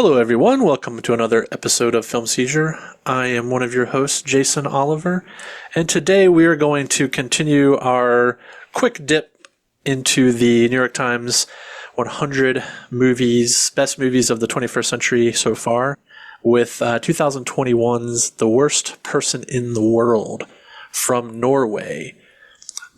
Hello, everyone. Welcome to another episode of Film Seizure. I am one of your hosts, Jason Oliver, and today we are going to continue our quick dip into the New York Times 100 best movies of the 21st century so far, with 2021's The Worst Person in the World from Norway,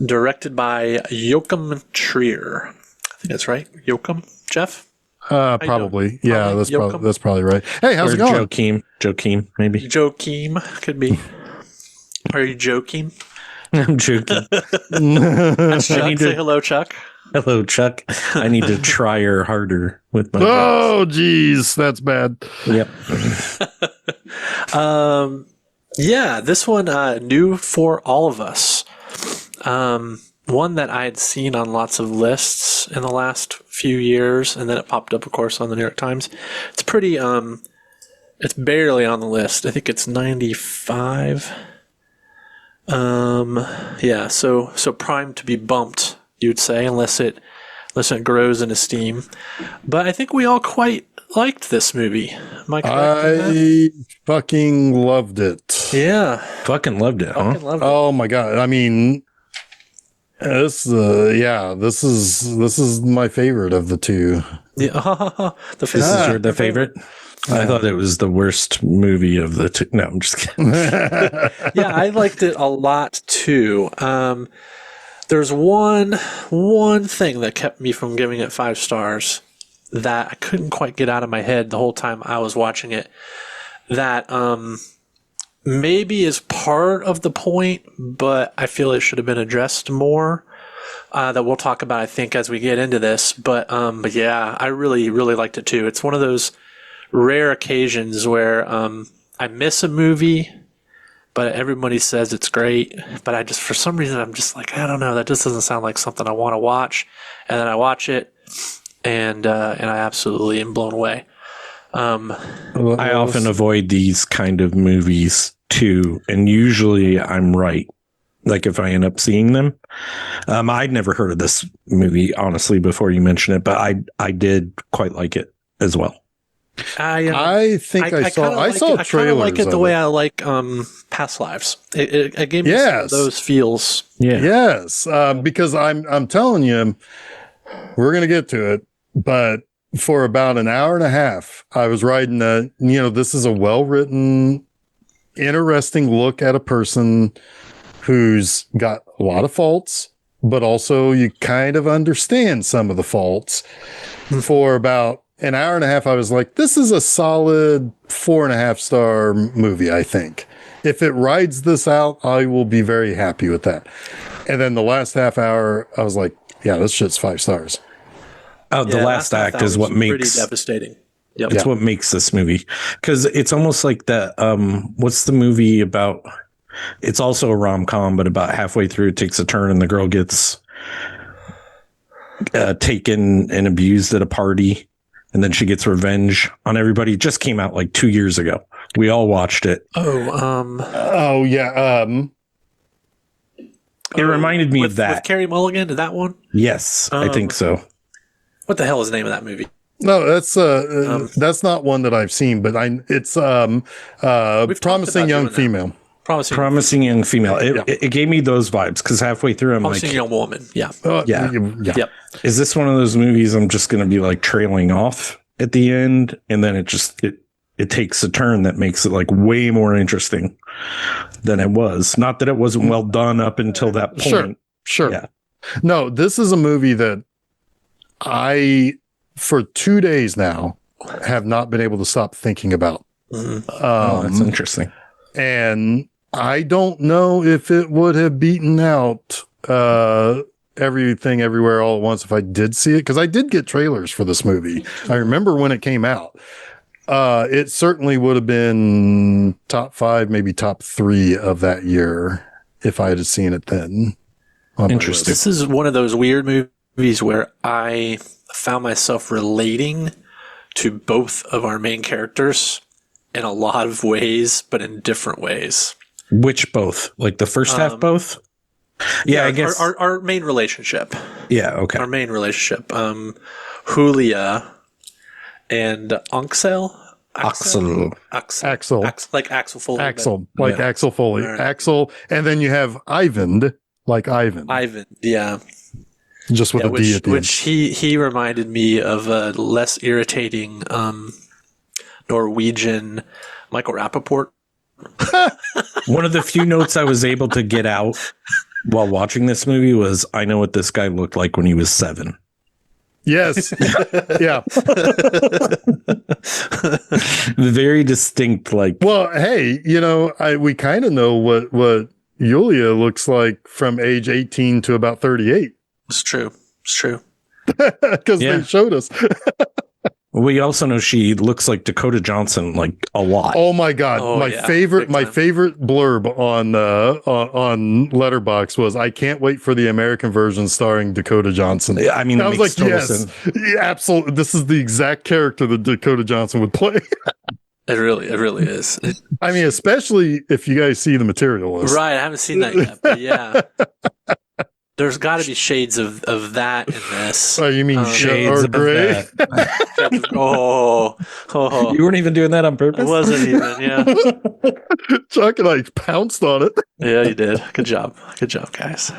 directed by Joachim Trier. I think that's right. Joachim? Jeff? Probably. Yeah, that's probably right. Hey, how's it going? Joachim, maybe. Joachim could be. Are you joking? I'm joking. That's Chuck. Say hello, Chuck. Hello, Chuck. I need to try her harder with my Oh, geez, that's bad. Yep. Yeah, this one new for all of us. One that I had seen on lots of lists in the last few years, and then it popped up, of course, on the New York Times. It's pretty, it's barely on the list. I think it's 95. Yeah, so primed to be bumped, you'd say, unless it grows in esteem. But I think we all quite liked this movie. Am I correct? I fucking loved it. Yeah. Fucking loved it, huh? Loved it. Oh my God. I mean, this is my favorite of the two. Yeah. This is your favorite? I thought it was the worst movie of the two. No, I'm just kidding. Yeah, I liked it a lot too. There's one thing that kept me from giving it 5 stars that I couldn't quite get out of my head the whole time I was watching it. That maybe is part of the point, but I feel it should have been addressed more. That we'll talk about, I think, as we get into this. But yeah, I really, really liked it too. It's one of those rare occasions where I miss a movie, but everybody says it's great. But I just, for some reason, I'm just like, I don't know, that just doesn't sound like something I want to watch. And then I watch it, and I absolutely am blown away. I often avoid these kind of movies too, and usually I'm right. Like if I end up seeing them, I'd never heard of this movie honestly before you mentioned it, but I did quite like it as well. I think I saw trailers. I like it the way I like Past Lives. It gave me some of those feels. Yeah. Yes, because I'm telling you, we're gonna get to it, but for about an hour and a half, I was riding this is a well-written, interesting look at a person who's got a lot of faults, but also you kind of understand some of the faults. For about an hour and a half, I was like, this is a solid 4.5 star movie, I think. If it rides this out, I will be very happy with that. And then the last half hour, I was like, yeah, this shit's 5 stars. Oh, the last act is what makes pretty devastating. Yep. It's what makes this movie, because it's almost like that. What's the movie about? It's also a rom-com, but about halfway through, it takes a turn, and the girl gets taken and abused at a party, and then she gets revenge on everybody. It just came out like 2 years ago. We all watched it. Oh yeah. It reminded me of that. With Carey Mulligan, is that one? Yes, I think so. What the hell is the name of that movie? No, that's not one that I've seen, but it's Promising Young Female. Promising Young Female. It gave me those vibes, because halfway through I'm Promising like, Young Woman. Yeah. Yep. Is this one of those movies I'm just going to be like trailing off at the end, and then it takes a turn that makes it like way more interesting than it was. Not that it wasn't well done up until that point. Sure. Yeah. No, this is a movie that I, for 2 days now, have not been able to stop thinking about. That's interesting. And I don't know if it would have beaten out Everything Everywhere All at Once if I did see it, because I did get trailers for this movie. I remember when it came out. It certainly would have been top 5, maybe top 3 of that year if I had seen it then. Interesting. This is one of those weird movies where I found myself relating to both of our main characters in a lot of ways, but in different ways. Which both? Like the first half both? Yeah, I guess. Our main relationship. Yeah, okay. Our main relationship. Julia and Axel. Axel. Like Axel Foley. Axel, like Yeah. Axel Foley. Right. Axel. And then you have Ivan, like Ivan. Ivan, yeah. Just with Yeah, a D at the end. which he reminded me of a less irritating Norwegian Michael Rappaport. One of the few notes I was able to get out while watching this movie was, I know what this guy looked like when he was 7. Yes. Yeah. Very distinct, like, Well, hey, we kind of know what Yulia looks like from age 18 to about 38 It's true. because Yeah. they showed us. we also know she looks like Dakota Johnson, like, a lot. Oh my God. Oh, my yeah. favorite Big time. blurb on Letterboxd was, I can't wait for the American version starring Dakota Johnson. I mean, I it was makes like, total yes, sense. yeah, absolutely. This is the exact character that Dakota Johnson would play. It really is. I mean, especially if you guys see the material list. Right, I haven't seen that yet, but yeah. There's got to be shades of that in this. Oh, you mean Shades or of gray? that. Oh. You weren't even doing that on It purpose? wasn't even, yeah. Chuck and I pounced on it. Yeah, you did. Good job, guys.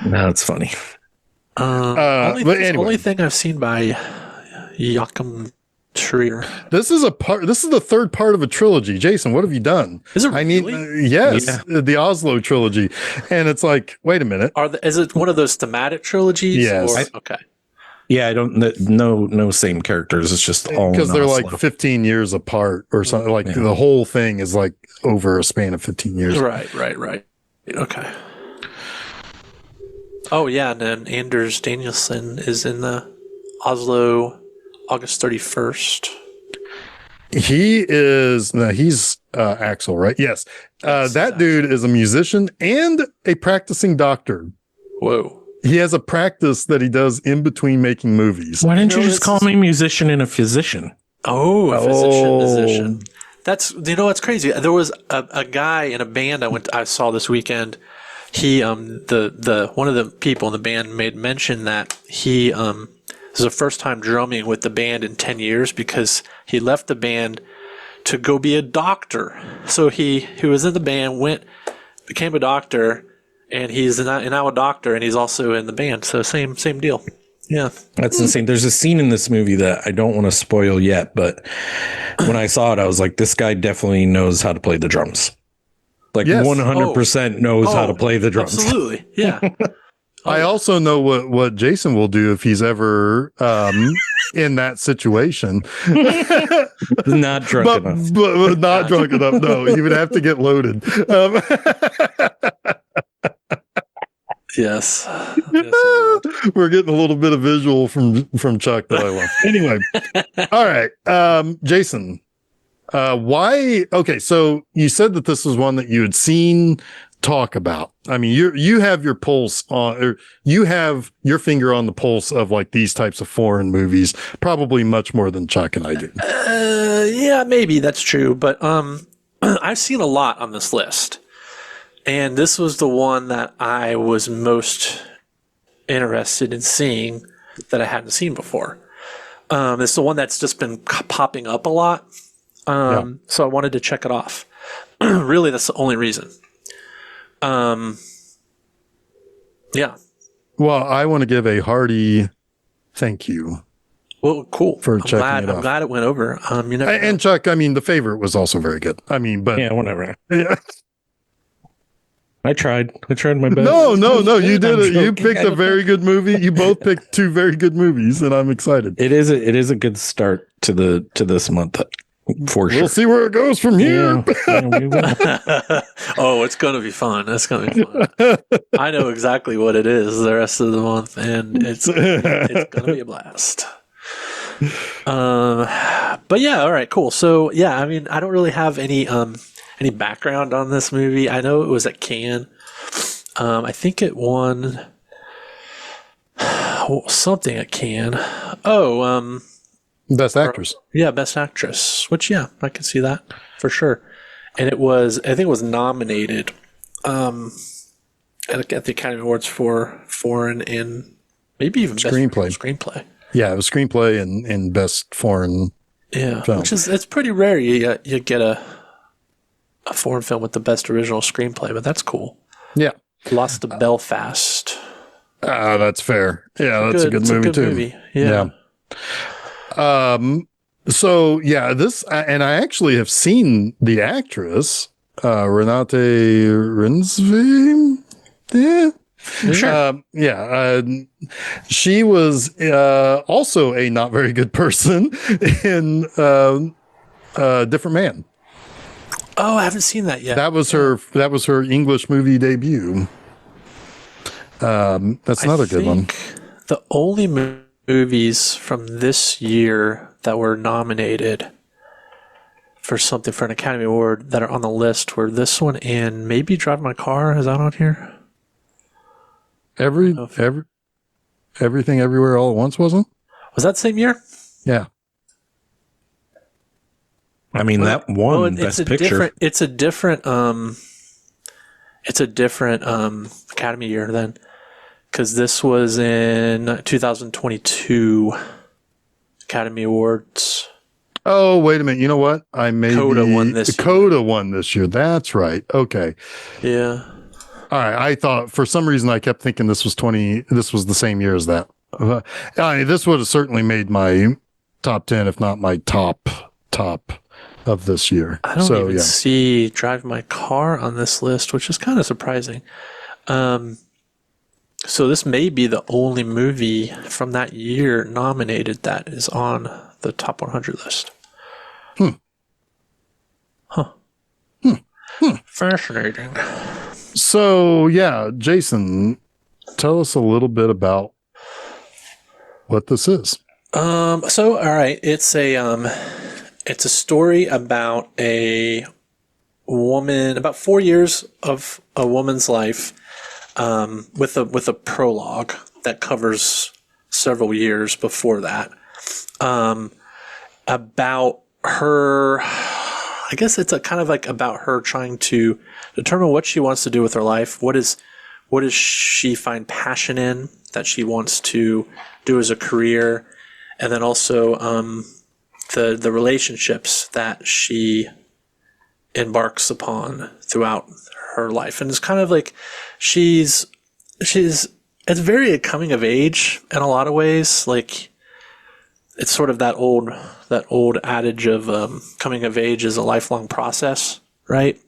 No, it's funny. Only thing I've seen by Joachim Trier. This is the third part of a trilogy. Jason, what have you done? Is it I need really? yes, the Oslo trilogy. And it's like, wait a minute. Is it one of those thematic trilogies? Yes. Okay. Yeah, I don't, no same characters. It's just all Because they're Oslo. like 15 years apart or something. Like the whole thing is like over a span of 15 years. Right. Okay. Oh yeah, and then Anders Danielson is in the Oslo August 31st. He's Axel, right? Yes. That dude is a musician and a practicing doctor. Whoa. He has a practice that he does in between making movies. Why didn't you No, just call me musician and a physician? Oh, a physician. That's, what's crazy. There was a guy in a band I saw this weekend. He, the one of the people in the band made mention that he, this is the first time drumming with the band in 10 years because he left the band to go be a doctor. So he was in the band, became a doctor, and he's now a doctor, and he's also in the band. So same deal. Yeah. That's insane. There's a scene in this movie that I don't want to spoil yet, but when I saw it, I was like, this guy definitely knows how to play the drums. Like, Yes. 100% knows how to play the drums. Absolutely. Yeah. I also know what Jason will do if he's ever in that situation. Not drunk enough. But not drunk enough. No, he would have to get loaded. Yes. We're getting a little bit of visual from Chuck that I love. Anyway, all right, Jason. Why? Okay, so you said that this was one that you had seen talk about. I mean, you have your pulse on, or you have your finger on the pulse of like these types of foreign movies, probably much more than Chuck and I do. Yeah, maybe that's true, but I've seen a lot on this list, and this was the one that I was most interested in seeing that I hadn't seen before. It's the one that's just been popping up a lot, so I wanted to check it off. Really, that's the only reason. Yeah. Well, I want to give a hearty thank you. Well, cool. For checking it off. I'm glad it went over. You never know. And Chuck, I mean, The Favorite was also very good. I mean, but Yeah, whatever. yeah. I tried my best. No, you did I'm it. You joking. picked a very good movie. You both picked two very good movies, and I'm excited. It is a good start to this month for sure. We'll see where it goes from here. Yeah, we will. Oh, it's going to be fun. That's going to be fun. I know exactly what it is the rest of the month, and it's going to be a blast. But yeah, all right, cool. So yeah, I mean, I don't really have any background on this movie. I know it was at Cannes. I think it won something at Cannes. Oh, Best actress. yeah, Best Actress, which, yeah, I can see that for sure. And I think it was nominated at the Academy Awards for foreign and maybe even Screenplay. Best screenplay. Yeah, it was screenplay and best foreign film. Which is it's pretty rare you get a foreign film with the best original screenplay, but that's cool. Yeah. Lost to Belfast. That's fair. Yeah, that's a good movie too. Yeah. So yeah, this, and I actually have seen the actress, Renate Reinsve. Yeah. Sure. She was also a not very good person in Different Man. Oh, I haven't seen that yet. That was her English movie debut. That's another good one. The only movies from this year that were nominated for something for an Academy Award that are on the list were this one and maybe Drive My Car. Is that on here? Everything Everywhere All at Once, wasn't? Was that the same year? Yeah. I mean, that won Best Picture. It's a different Academy year then, because this was in 2022 Academy Awards. Oh, wait a minute. You know what? Coda won this year. Coda won this year. That's right. Okay. Yeah. All right. I thought for some reason I kept thinking this was the same year as that. This would have certainly made my top 10, if not my top of this year. I don't even see Drive My Car on this list, which is kind of surprising. So this may be the only movie from that year nominated that is on the top 100 list. Fascinating. So yeah, Jason, tell us a little bit about what this is. So all right, it's a story about a woman, about 4 years of a woman's life, with a prologue that covers several years before that, about her. I guess it's a kind of like about her trying to determine what she wants to do with her life. What does she find passion in that she wants to do as a career, and then also the relationships that she embarks upon throughout her life. And it's kind of like it's very a coming of age in a lot of ways. Like it's sort of that old adage of coming of age is a lifelong process, right?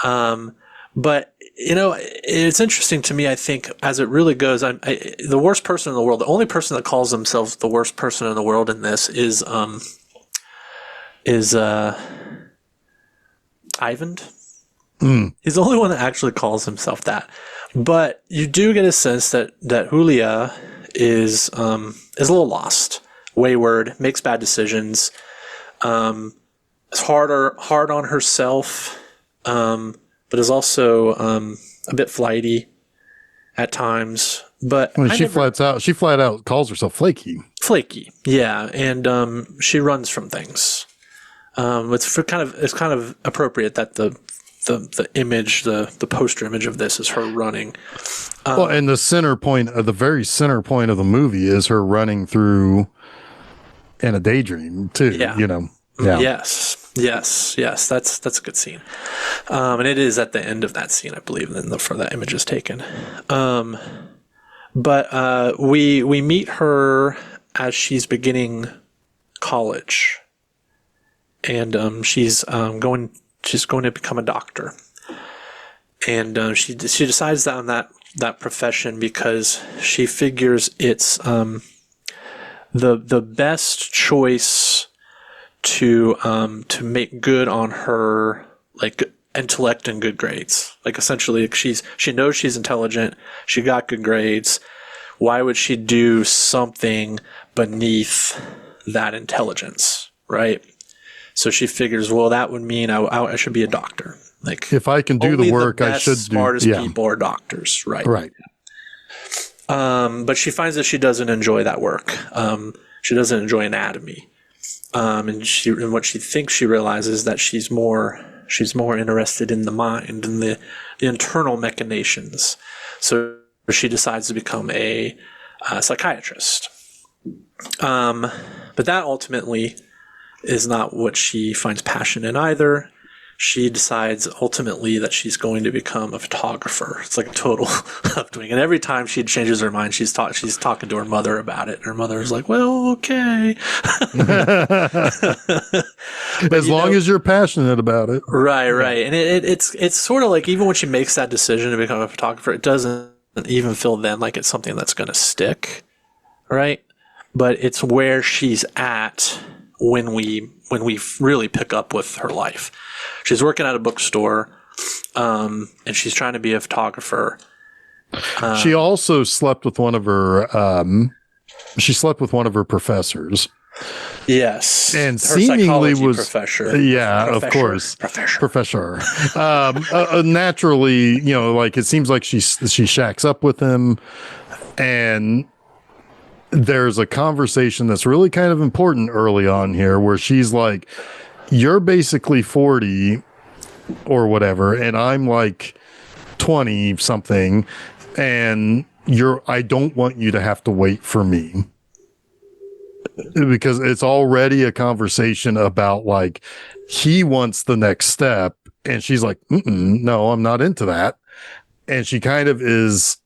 But it's interesting to me. I think as it really goes, the worst person in the world. The only person that calls themselves the worst person in the world in this is Ivan. He's the only one that actually calls himself that. But you do get a sense that Julia is a little lost, wayward, makes bad decisions, is hard on herself, but is also a bit flighty at times. But she flat out calls herself flaky. Flaky, yeah, and she runs from things. It's kind of appropriate that the image, the poster image of this is her running. And the very center point of the movie is her running through in a daydream too. Yeah. Yeah. Yes. That's a good scene. And it is at the end of that scene, I believe, for that image is taken. But we meet her as she's beginning college, and she's going to become a doctor, and she decides that on that profession because she figures it's the best choice to make good on her like intellect and good grades. Like essentially, she knows she's intelligent. She got good grades. Why would she do something beneath that intelligence, right? So she figures, well, that would mean I should be a doctor. Like if I can do the work, I should do. Smartest people are doctors, right? Right. But she finds that she doesn't enjoy that work. She doesn't enjoy anatomy, and what she thinks she realizes that she's more interested in the mind and the internal machinations. So she decides to become a psychiatrist. But that ultimately is not what she finds passion in either. She decides ultimately that she's going to become a photographer. It's like a total upswing. And every time she changes her mind, she's talking to her mother about it. And her mother is like, well, okay. As long as you're passionate about it. Right. And it's sort of like, even when she makes that decision to become a photographer, it doesn't even feel then like it's something that's going to stick. Right. But it's where she's at when we really pick up with her life. She's working at a bookstore, and she's trying to be a photographer. She also slept with one of her professors. Yes. And her seemingly was professor. Yeah, of course. Professor. Naturally, like, it seems like she shacks up with him, and there's a conversation that's really kind of important early on here where she's like, you're basically 40 or whatever, and I'm like 20 something, and I don't want you to have to wait for me. Because it's already a conversation about, like, he wants the next step, and she's like, no, I'm not into that. And she kind of is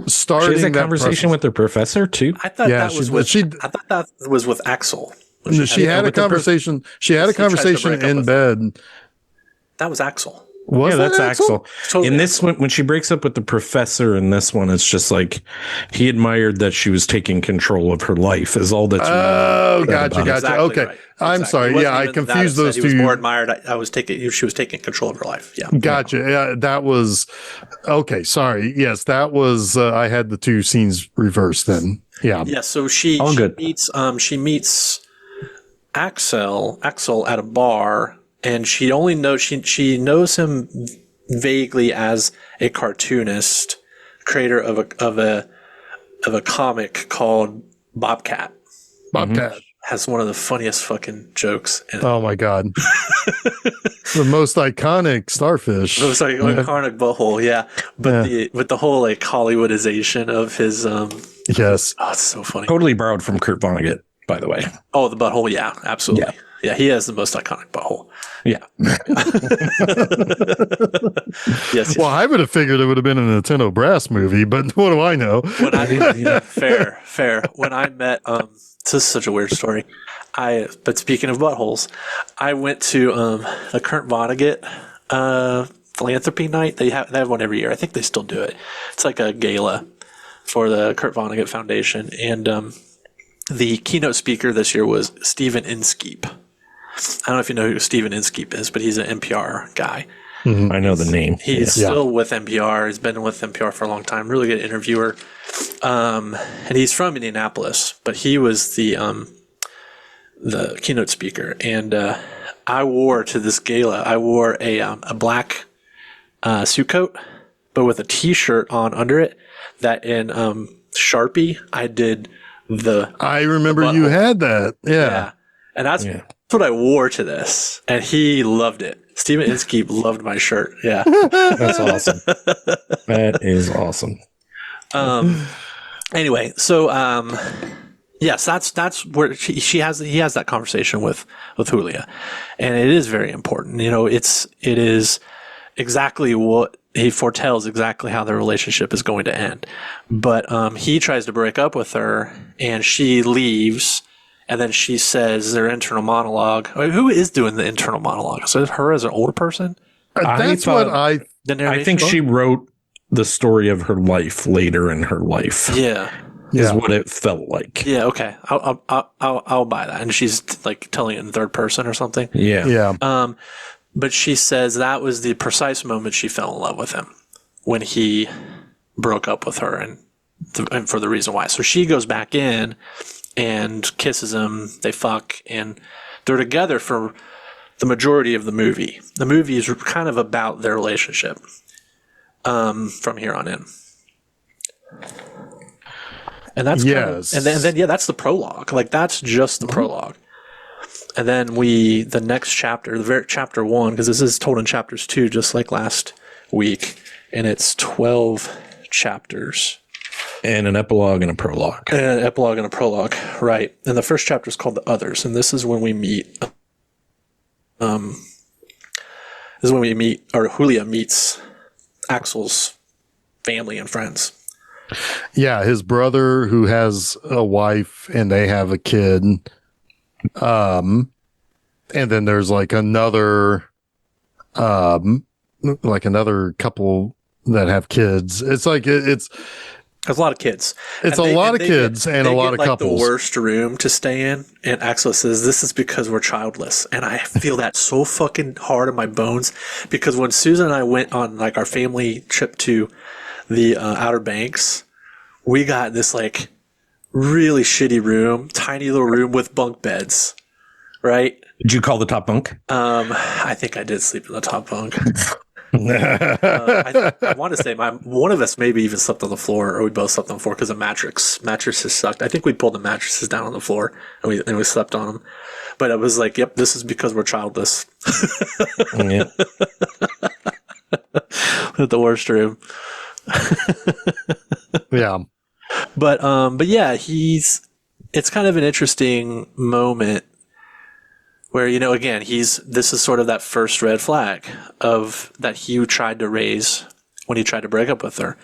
starting she has a that conversation with her professor too. I thought that was with Axel. She had a conversation. She had a conversation in bed. That was Axel. That's Axel. Totally in this one, when she breaks up with the professor in this one, it's just like he admired that she was taking control of her life. Is all that's. Oh, gotcha. Exactly okay, right. I'm sorry. Yeah, I confused those two. He was more admired. She was taking control of her life. Yeah. Gotcha. Yeah, that was okay. Sorry. Yes, that was. I had the two scenes reversed then. Yeah. Yeah. So she meets Axel at a bar, and she knows him vaguely as a cartoonist, creator of a comic called Bobcat. Bobcat has one of the funniest fucking jokes in it. Oh my god. The most iconic starfish. The most iconic butthole, yeah. But the whole like Hollywoodization of his yes. Oh, it's so funny. Totally borrowed from Kurt Vonnegut, by the way. Oh, the butthole, yeah, absolutely. Yeah, he has the most iconic butthole. Yeah. Yes. Well, I would have figured it would have been a Nintendo Brass movie, but what do I know? Fair. When I met, this is such a weird story. But speaking of buttholes, I went to the Kurt Vonnegut philanthropy night. They have one every year. I think they still do it. It's like a gala for the Kurt Vonnegut Foundation, and the keynote speaker this year was Stephen Inskeep. I don't know if you know who Stephen Inskeep is, but he's an NPR guy. Mm-hmm. I know the name. He's still with NPR. He's been with NPR for a long time. Really good interviewer. And he's from Indianapolis, but he was the keynote speaker. And I wore to this gala, a black suit coat, but with a T-shirt on under it that in Sharpie I did I remember you had that. Yeah. And that's what I wore to this. And he loved it. Stephen Inskeep loved my shirt. Yeah. That's awesome. That is awesome. Anyway, so yes, that's where he has that conversation with Julia. And it is very important. It is exactly what he foretells exactly how their relationship is going to end. But he tries to break up with her, and she leaves, and then she says their internal monologue. Who is doing the internal monologue? Is it her as an older person? That's what I think she wrote the story of her life later in her life. Yeah. Is what it felt like. Yeah, okay. I'll buy that. And she's like telling it in third person or something. Yeah. Yeah. But she says that was the precise moment she fell in love with him, when he broke up with her and for the reason why. So she goes back in and kisses him. They fuck, and they're together for the majority of the movie. The movie is kind of about their relationship from here on in. And that's and then that's the prologue. Like, that's just the prologue. And then the next chapter, chapter 1, because this is told in chapters 2, just like last week, and it's 12 chapters. And an epilogue and a prologue. And an epilogue and a prologue, right. And the first chapter is called The Others, and this is when we meet, or Julia meets Axel's family and friends. Yeah, his brother who has a wife and they have a kid. And then there's like another couple that have kids. It's like it's There's a lot of kids. It's a lot of kids and a lot of couples. The worst room to stay in, and Axel says, "This is because we're childless." And I feel that so fucking hard in my bones, because when Susan and I went on like our family trip to the Outer Banks, we got this like really shitty room, tiny little room with bunk beds, right? Did you call the top bunk? I think I did sleep in the top bunk. I want to say one of us maybe even slept on the floor, or we both slept on the floor because the mattresses sucked. I think we pulled the mattresses down on the floor and we slept on them. But it was like, yep, this is because we're childless. Yeah. The worst room. Yeah. But yeah, it's kind of an interesting moment where, again, this is sort of that first red flag of that Hugh tried to raise when he tried to break up with her.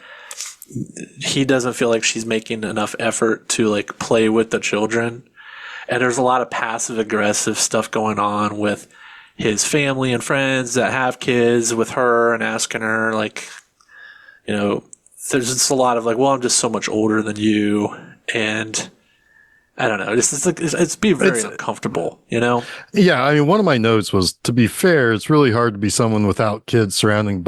He doesn't feel like she's making enough effort to like play with the children. And there's a lot of passive aggressive stuff going on with his family and friends that have kids with her and asking her like, there's just a lot of like, well, I'm just so much older than you. And I don't know. It's being very uncomfortable, Yeah, I mean, one of my notes was, to be fair, it's really hard to be someone without kids surrounded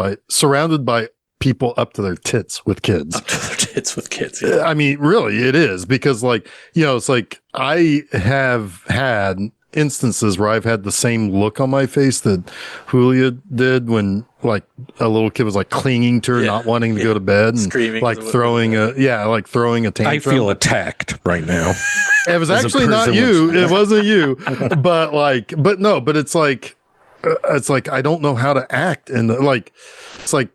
by people up to their tits with kids. Up to their tits with kids. Yeah. I mean, really, it is, because it's like I have had instances where I've had the same look on my face that Julia did when like a little kid was like clinging to her, not wanting to go to bed and screaming, like throwing a tantrum. I feel attacked right now. It was actually not you. It wasn't you. But it's like I don't know how to act, and it's like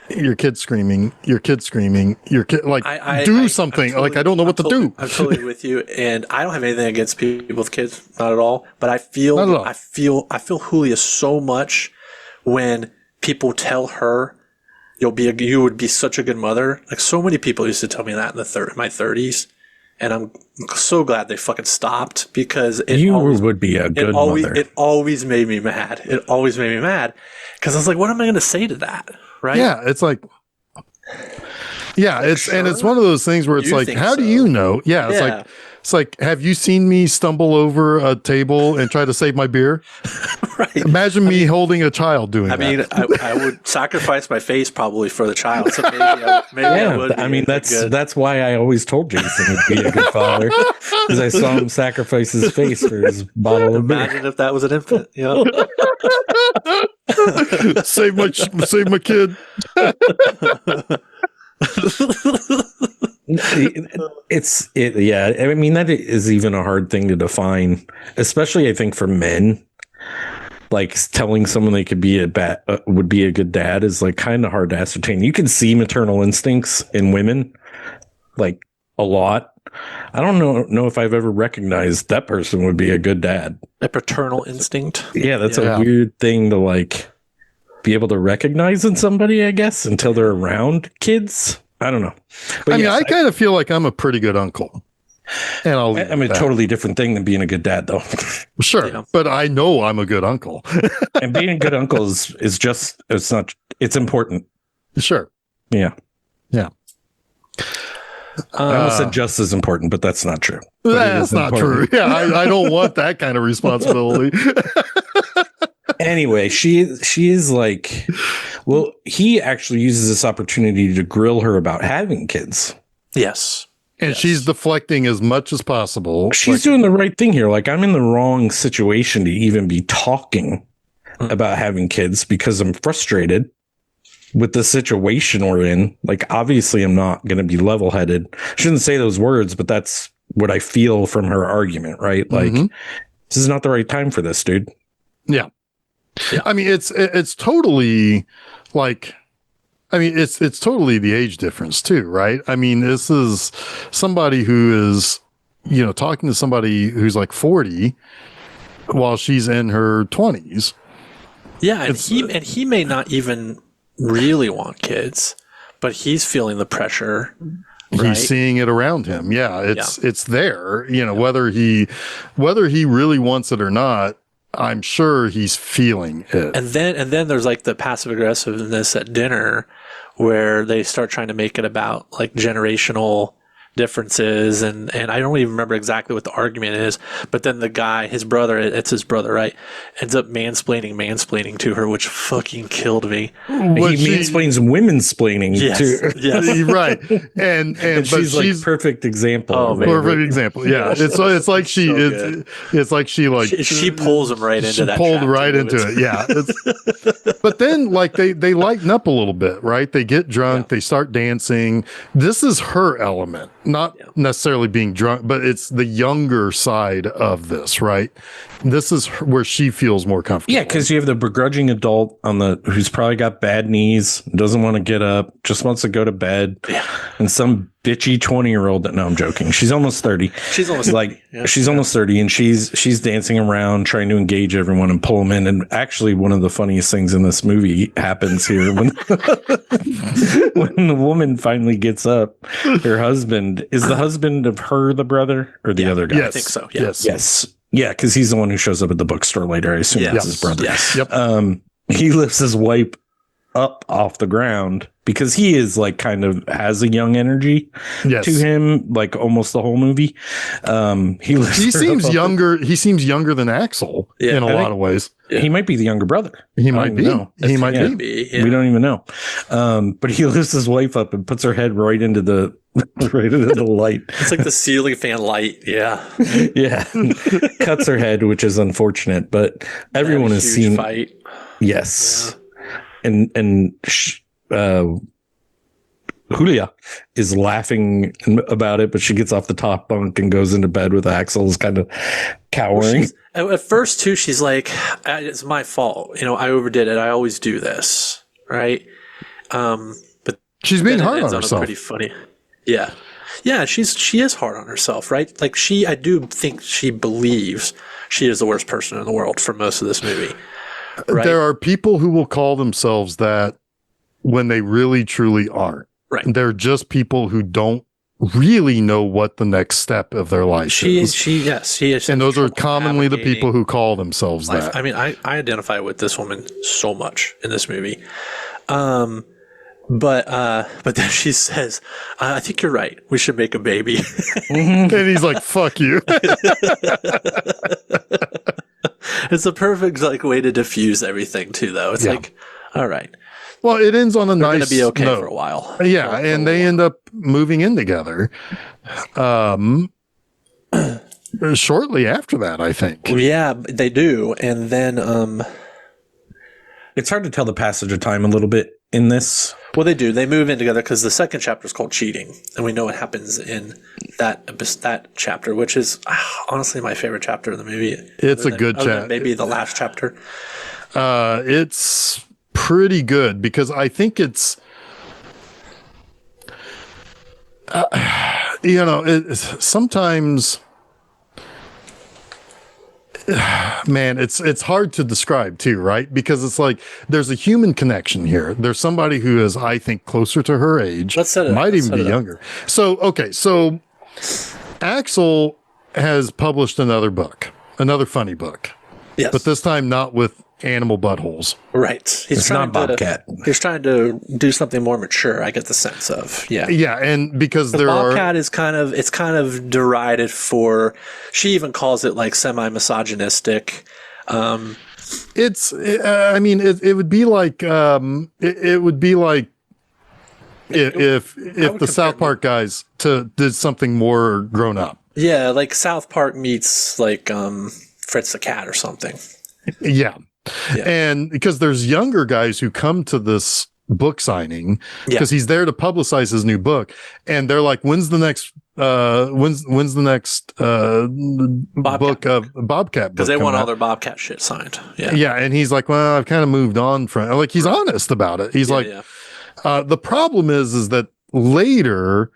your kid screaming, your kid like do something. Totally, I don't know what to do. I'm totally with you, and I don't have anything against people with kids, not at all. But I feel Julia so much when people tell her you would be such a good mother. Like so many people used to tell me that in my 30s. And I'm so glad they fucking stopped, because would be a good mother. It always made me mad. It always made me mad, because I was like, what am I going to say to that? Right? Yeah. It's like, yeah, sure? And it's one of those things where it's like, how do you know? Yeah. It's like, have you seen me stumble over a table and try to save my beer? Right. Imagine me holding a child doing that. I mean, I would sacrifice my face probably for the child. So maybe I would. I mean, that's why I always told Jason he'd be a good father, because I saw him sacrifice his face for his bottle of beer. Imagine if that was an infant. Save my kid. Yeah. I mean, that is even a hard thing to define, especially I think for men. Like telling someone they could be would be a good dad is like kind of hard to ascertain. You can see maternal instincts in women like a lot. I don't know if I've ever recognized that person would be a good dad. A paternal instinct. Yeah, that's a weird thing to like be able to recognize in somebody, I guess, until they're around kids. I don't know. But I kind of feel like I'm a pretty good uncle. And I mean, a totally different thing than being a good dad, though. Sure, but I know I'm a good uncle. And being a good uncle is just, it's important. Sure. Yeah. Yeah. I almost said just as important, but that's not true. That's not true. Yeah, I don't want that kind of responsibility. Anyway, she is like, well, he actually uses this opportunity to grill her about having kids. Yes. And she's deflecting as much as possible. She's doing the right thing here. Like, I'm in the wrong situation to even be talking about having kids because I'm frustrated with the situation we're in. Like, obviously, I'm not going to be level-headed. Shouldn't say those words, but that's what I feel from her argument, right? Like, this is not the right time for this, dude. Yeah. I mean, it's totally like, I mean, it's totally the age difference too, right? I mean, this is somebody who is, talking to somebody who's like 40 while she's in her 20s. Yeah, and he may not even really want kids, but he's feeling the pressure. Right? He's seeing it around him. Yeah, it's there. Whether he really wants it or not, I'm sure he's feeling it. And then there's like the passive aggressiveness at dinner, where they start trying to make it about like generational differences, and I don't even remember exactly what the argument is, but then the guy, his brother, it's his brother, right, ends up mansplaining to her, which fucking killed me. He mansplains women-splaining too. Yes. Right. And but she's like perfect example. Oh, perfect example. Yeah. It's like she pulls him right into that. Pulled right into it. Yeah. But then like they lighten up a little bit, right? They get drunk, they start dancing. This is her element. Not necessarily being drunk, but it's the younger side of this, right? This is where she feels more comfortable. Yeah, because you have the begrudging adult who's probably got bad knees, doesn't want to get up, just wants to go to bed, and some bitchy 20-year-old that. No, I'm joking. She's almost 30. She's almost almost 30, and she's dancing around trying to engage everyone and pull them in. And actually, one of the funniest things in this movie happens here when when the woman finally gets up. Her husband is the husband of her, the brother, or the other guy. Yes. I think so. Yes. Yeah, because he's the one who shows up at the bookstore later. I assume that's his brother. Yes. Yep. He lifts his wife up off the ground because he is like kind of has a young energy to him, like almost the whole movie. He seems younger. He seems younger than Axel in a lot of ways. Yeah. He might be the younger brother. He might be. He might be. Yeah. We don't even know. But he lifts his wife up and puts her head right into the light. It's like the ceiling fan light. Yeah. Yeah. Cuts her head, which is unfortunate, but everyone has seen fight. Yes. Yeah. And Julia is laughing about it, but she gets off the top bunk and goes into bed with Axel, is kind of cowering. At first, too, she's like, it's my fault. I overdid it. I always do this. Right. But she's being hard on herself. Pretty funny. Yeah. Yeah. She is hard on herself. Right. Like I do think she believes she is the worst person in the world for most of this movie. Right? There are people who will call themselves that when they really truly aren't. Right. They're just people who don't really know what the next step of their life is. She is. And those are commonly the people who call themselves that. I mean, I identify with this woman so much in this movie. But then she says, I think you're right. We should make a baby. And he's like, fuck you. It's a perfect way to diffuse everything too, though. It's like, all right. Well, it ends on a nice note. Going to be okay note. For a while. Yeah, and they end up moving in together. Shortly after that, I think. Yeah, they do, and then it's hard to tell the passage of time a little bit in this. Well, they do. They move in together because the second chapter is called Cheating, and we know what happens in that chapter, which is honestly my favorite chapter of the movie. It's a good chapter. Maybe the last chapter. It's pretty good because I think it's, sometimes, man, it's hard to describe too, right? Because it's like there's a human connection here. There's somebody who is, I think, closer to her age. Might even be younger. So Axel has published another funny book. Yes. But this time not with animal buttholes. Right. It's not Bobcat. He's trying to do something more mature, I get the sense of. Yeah. Yeah, and because the Bobcat is kind of derided for, she even calls it like semi-misogynistic. It would be like if the South Park guys did something more grown up. Yeah, like South Park meets like Fritz the Cat or something. Yeah. And because there's younger guys who come to this book signing because he's there to publicize his new book, and they're like, when's the next book of Bobcat? Because they want all their Bobcat shit signed. Yeah. And he's like, well, I've kind of moved on from, like, he's honest about it. He's The problem is that later,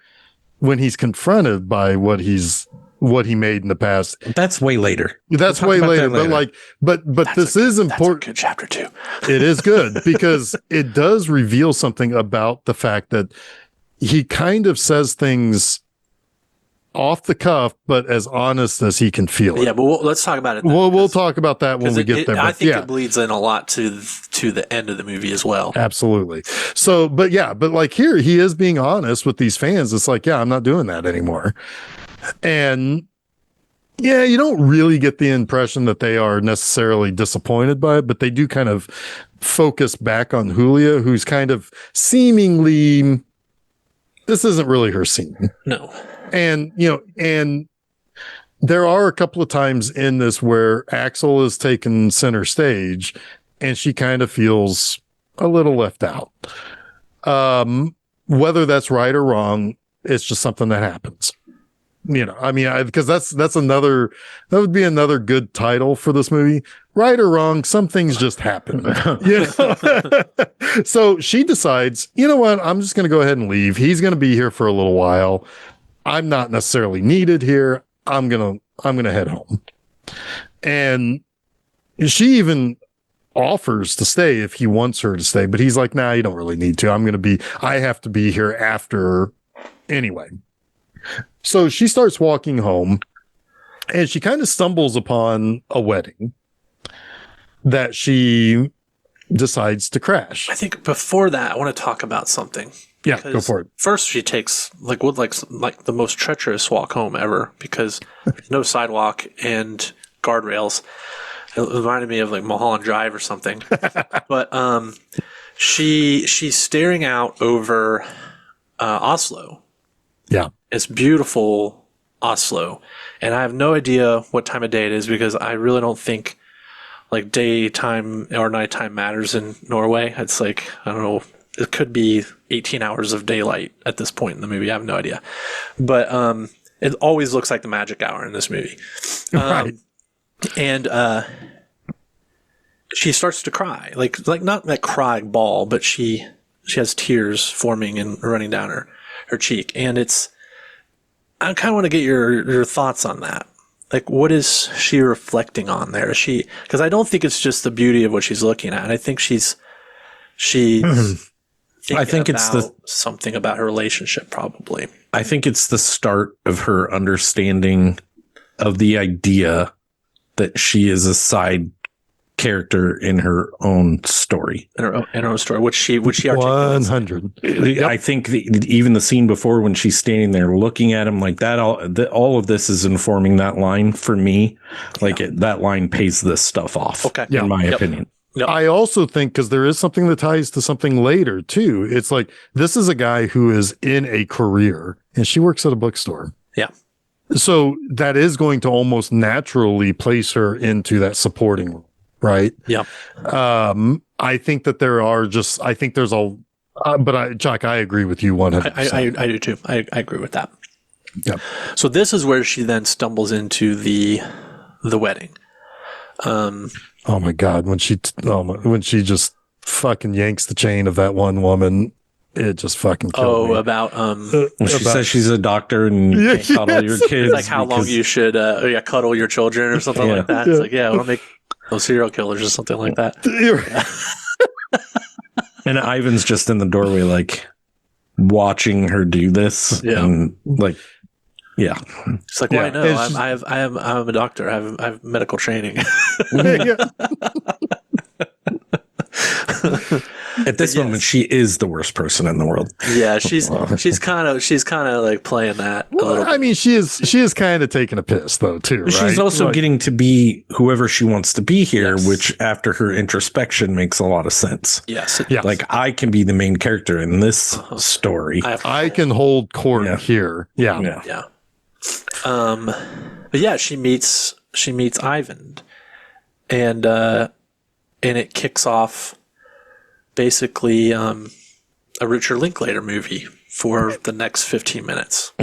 when he's confronted by what he made in the past, That's way later. that's We'll way talk about later. that later. But this is important. That's a good chapter 2. It is good because it does reveal something about the fact that he kind of says things off the cuff, but as honest as he can feel it. Yeah, but let's talk about it. We'll talk about that when we get there. I but think yeah. it bleeds in a lot to the end of the movie as well. Absolutely. So, but like here, he is being honest with these fans. It's like, yeah, I'm not doing that anymore. And yeah, you don't really get the impression that they are necessarily disappointed by it, but they do kind of focus back on Julia, who's kind of seemingly, this isn't really her scene. No. And, and there are a couple of times in this where Axel is taken center stage and she kind of feels a little left out. Whether that's right or wrong, it's just something that happens. Because that would be another good title for this movie. Right or wrong, some things just happen. So she decides, you know what? I'm just going to go ahead and leave. He's going to be here for a little while. I'm not necessarily needed here. I'm going to head home. And she even offers to stay if he wants her to stay, but he's like, nah, you don't really need to. I have to be here after anyway. So she starts walking home and she kind of stumbles upon a wedding that she decides to crash. I think before that, I want to talk about something. Yeah, go for it. First, she takes like the most treacherous walk home ever because no sidewalk and guardrails. It reminded me of like Mulholland Drive or something. But she's staring out over Oslo. Yeah, it's beautiful Oslo, and I have no idea what time of day it is because I really don't think like daytime or nighttime matters in Norway. It's like, I don't know, it could be 18 hours of daylight at this point in the movie. I have no idea. But it always looks like the magic hour in this movie. Right. And she starts to cry. Like not that cry ball, but she has tears forming and running down her cheek. And I kind of want to get your thoughts on that. Like, what is she reflecting on there? Because I don't think it's just the beauty of what she's looking at. I think she's I think it's something about her relationship, probably. I think it's the start of her understanding of the idea that she is a side character in her own story. In her own story, which she articulates. 100. Yep. I think even the scene before when she's standing there looking at him like that, all of this is informing that line for me. Like that line pays this stuff off. Okay. In my opinion. Yep. I also think because there is something that ties to something later too. It's like, this is a guy who is in a career and she works at a bookstore. Yeah. So that is going to almost naturally place her into that supporting role. Right. Yeah. I think that Jack, I agree with you 100%. I do too. I agree with that. Yeah. So this is where she then stumbles into the wedding. Oh my God. When she just fucking yanks the chain of that one woman, it just fucking killed me. About when she says she's a doctor and you can't cuddle your kids. It's like how long you should cuddle your children or something like that. It's like, I want to make those serial killers or something like that. And Ivan's just in the doorway, like watching her do this. Yeah. And like, yeah. It's like, well, I know. I'm a doctor. I have medical training. At this moment, she is the worst person in the world. Yeah, she's kind of like playing that. I mean, she is kind of taking a piss though too. Right? She's also getting to be whoever she wants to be here, which after her introspection makes a lot of sense. Yes. Like I can be the main character in this story. I can hold court here. Yeah. Yeah. But yeah, she meets Ivan, and it kicks off basically a Richard Linklater movie for the next 15 minutes.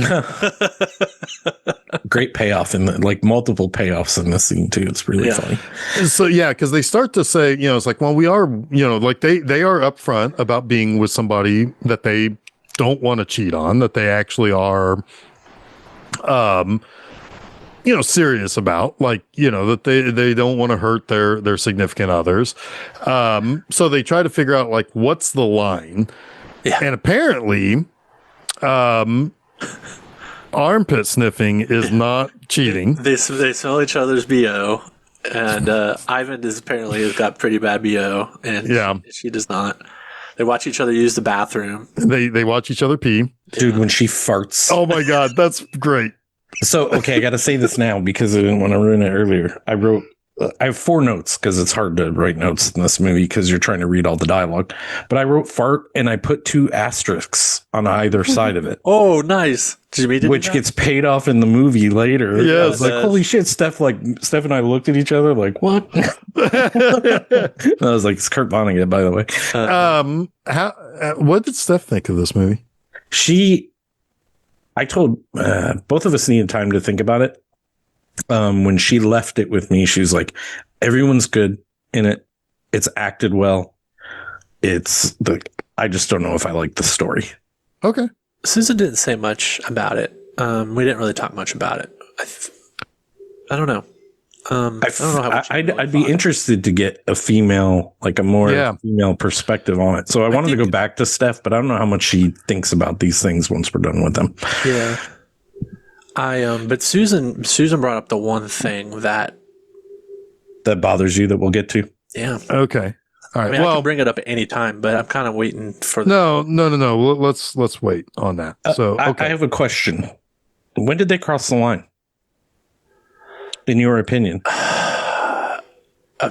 Great payoff and like multiple payoffs in this scene too. It's really funny. So yeah, because they start to say, it's like, well, we are, like they are upfront about being with somebody that they don't want to cheat on, that they actually are, serious about, like, that they don't want to hurt their significant others. So they try to figure out like, what's the line? Yeah. And apparently, armpit sniffing is not cheating. They smell each other's BO, and Ivan apparently has got pretty bad BO, and she does not. They watch each other use the bathroom. They watch each other pee. Dude, when she farts. Oh my God, that's great. So, okay, I got to say this now because I didn't want to ruin it earlier. I have 4 notes because it's hard to write notes in this movie because you're trying to read all the dialogue. But I wrote fart and I put 2 asterisks on either side of it. Oh, nice. Which gets paid off in the movie later. Yeah, it's like, holy shit, Steph and I looked at each other like, what? I was like, it's Kurt Vonnegut, by the way. What did Steph think of this movie? I told both of us needed time to think about it. When she left it with me, she was like, everyone's good in it. It's acted well. I just don't know if I like the story. Okay. Susan didn't say much about it. We didn't really talk much about it. I don't know. I don't know how much I'd be interested to get a female, like a more female perspective on it. So I wanted to go back to Steph, but I don't know how much she thinks about these things once we're done with them. Yeah. But Susan brought up the one thing that bothers you that we'll get to. Yeah. Okay. All right. I mean, I can bring it up at any time, but I'm kind of waiting for. No. Let's wait on that. So okay. I have a question. When did they cross the line? In your opinion?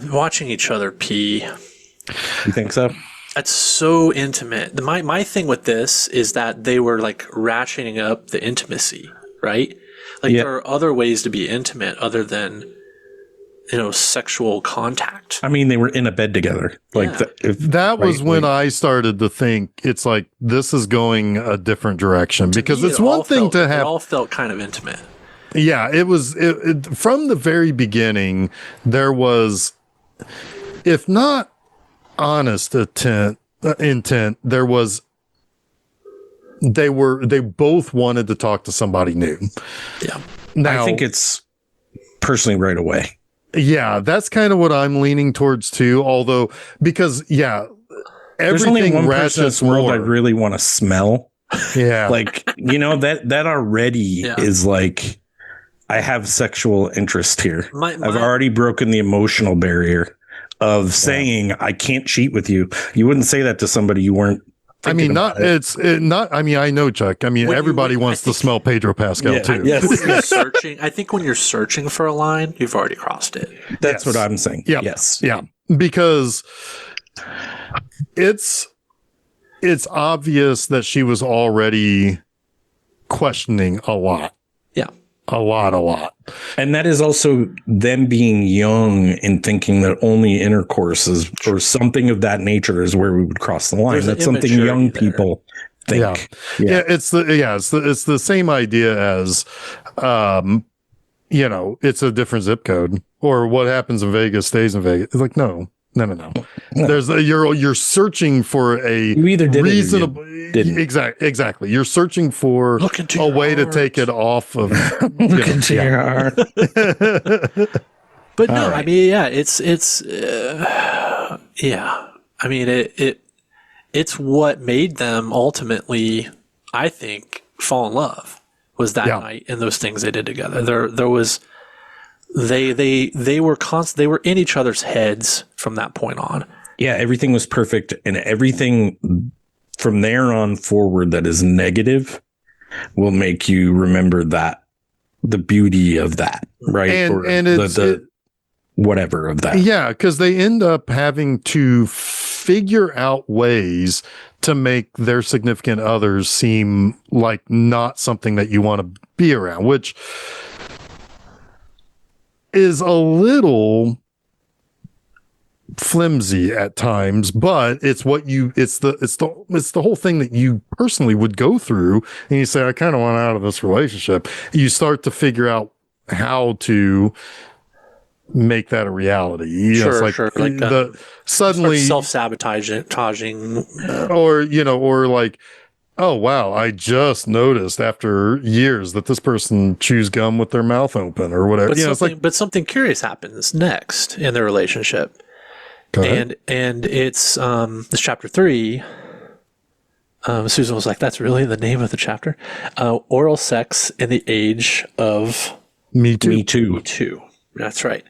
Watching each other pee. You think so? That's so intimate. My thing with this is that they were like ratcheting up the intimacy, right? Like there are other ways to be intimate other than, sexual contact. I mean, they were in a bed together. Like that was when I started to think it's like this is going a different direction because it's one thing to have. It all felt kind of intimate. Yeah, it was from the very beginning. There was, if not honest intent, there was. They both wanted to talk to somebody new. Yeah, now, I think it's personally right away. Yeah, that's kind of what I'm leaning towards too. Although, because there's only one person in this world I really want to smell. Yeah, like that already is like. I have sexual interest here. I've already broken the emotional barrier of saying I can't cheat with you. You wouldn't say that to somebody you weren't. I mean, not. I mean, I know, Chuck. I mean, everybody wants to smell Pedro Pascal too. Yes. I think when you're searching for a line, you've already crossed it. That's what I'm saying. Yeah. Yes. Yeah. Because it's obvious that she was already questioning a lot. Yeah. A lot. And that is also them being young and thinking that only intercourse is or something of that nature is where we would cross the line. That's something young people think. Yeah. It's the same idea as, it's a different zip code or what happens in Vegas stays in Vegas. It's like, no. There's you're searching for a you either did reasonable exactly. You're searching for a way to take it off of look into your heart. But no, right. I mean, it's I mean, it's what made them ultimately, I think, fall in love was that night and those things they did together. There was. They were constant. They were in each other's heads from that point on. Yeah, everything was perfect, and everything from there on forward that is negative will make you remember that the beauty of that, right? And it's whatever of that. Yeah, because they end up having to figure out ways to make their significant others seem like not something that you want to be around, which is a little flimsy at times, but it's the whole thing that you personally would go through, and you say, I kind of want out of this relationship. You start to figure out how to make that a reality. It's like sure. Like suddenly self-sabotaging, or like, oh wow, I just noticed after years that this person chews gum with their mouth open or whatever. But something curious happens next in their relationship. And it's chapter 3. Susan was like, "That's really the name of the chapter." Oral sex in the age of Me Too. Me Too. Me Too. That's right.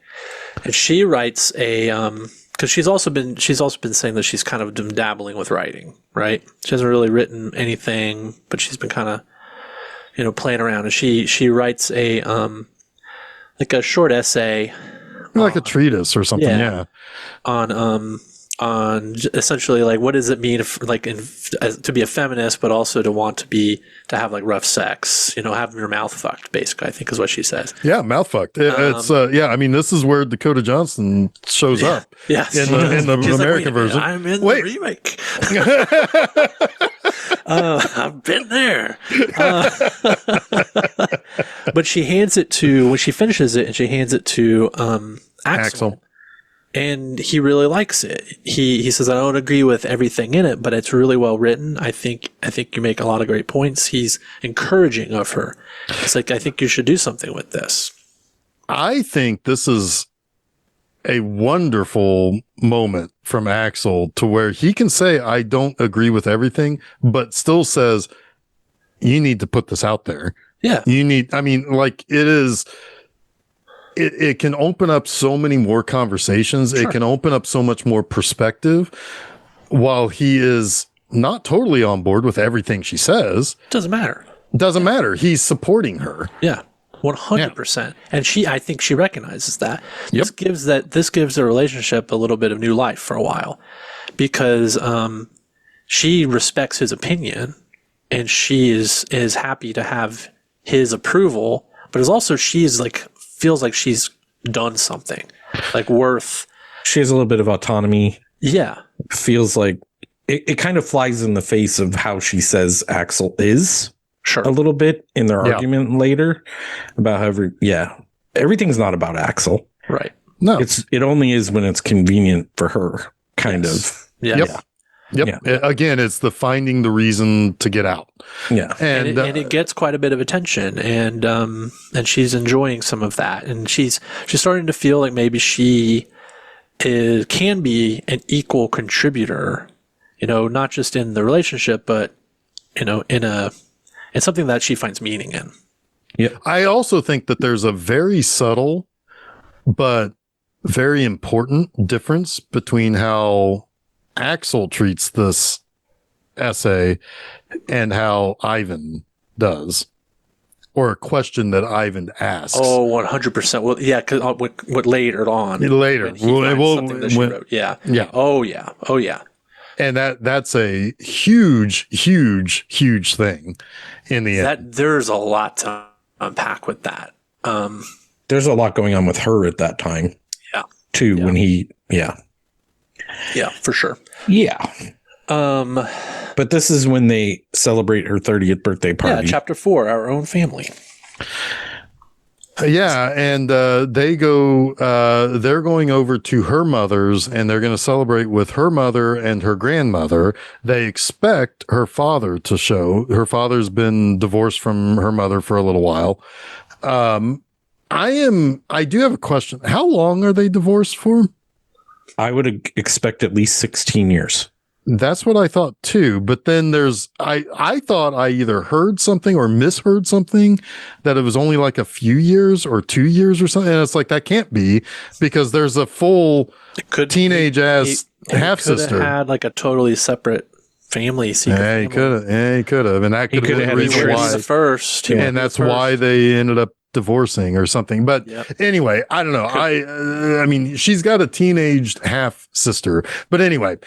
And she writes because she's also been saying that she's kind of dabbling with writing, right? She hasn't really written anything, but she's been kind of playing around. And she writes a like a short essay, like a treatise or something. Yeah. On essentially like what does it mean to be a feminist, but also to have like rough sex, having your mouth fucked, basically, I think is what she says. Yeah, mouth fucked. It's I mean, this is where Dakota Johnson shows up. Yes, in the American version. I'm in the remake. I've been there. But she hands it to, when she finishes it, and she hands it to Axel. And he really likes it. He says, I don't agree with everything in it, but it's really well written. I think you make a lot of great points. He's encouraging of her. It's like, I think you should do something with this. I think this is a wonderful moment from Axel to where he can say, I don't agree with everything, but still says, you need to put this out there. Yeah. It can open up so many more conversations. Sure. It can open up so much more perspective while he is not totally on board with everything she says. Doesn't matter. He's supporting her. Yeah. 100%. And I think she recognizes that. Yep. This gives the relationship a little bit of new life for a while, because she respects his opinion and she is happy to have his approval, but is also feels like she's done something like worth. She has a little bit of autonomy. Yeah. Feels like it kind of flies in the face of how she says Axel is. Sure. A little bit in their argument later about everything's not about Axel. Right. No. It only is when it's convenient for her, kind of. Yeah. Yep. Yeah. Again, it's the finding the reason to get out. Yeah. And it gets quite a bit of attention, and she's enjoying some of that, and she's starting to feel like maybe she can be an equal contributor, not just in the relationship, but in something that she finds meaning in. Yeah. I also think that there's a very subtle but very important difference between how Axel treats this essay and how Ivan does, or a question that Ivan asks. Oh, 100%. Well, yeah, because what later on. Later. Something that she wrote. Yeah. Yeah. Oh, yeah. And that's a huge, huge, huge thing in the end. There's a lot to unpack with that. There's a lot going on with her at that time. Yeah. Too, when he, Yeah, for sure. Yeah. But this is when they celebrate her 30th birthday party. Yeah, chapter 4, Our Own Family. And they go, they're going over to her mother's, and they're going to celebrate with her mother and her grandmother. They expect her father to show. Her father's been divorced from her mother for a little while. I do have a question. How long are they divorced for? I would expect at least 16 years. That's what I thought too. But then I thought I either heard something or misheard something that it was only like a few years or 2 years or something. And it's like, that can't be, because there's a full teenage ass half sister. Could have had like a totally separate family. Yeah, he could have. And that could have been the reason why. The first. And that's why they ended up divorcing or something. But anyway, I don't know. I mean, she's got a teenaged half sister, but anyway,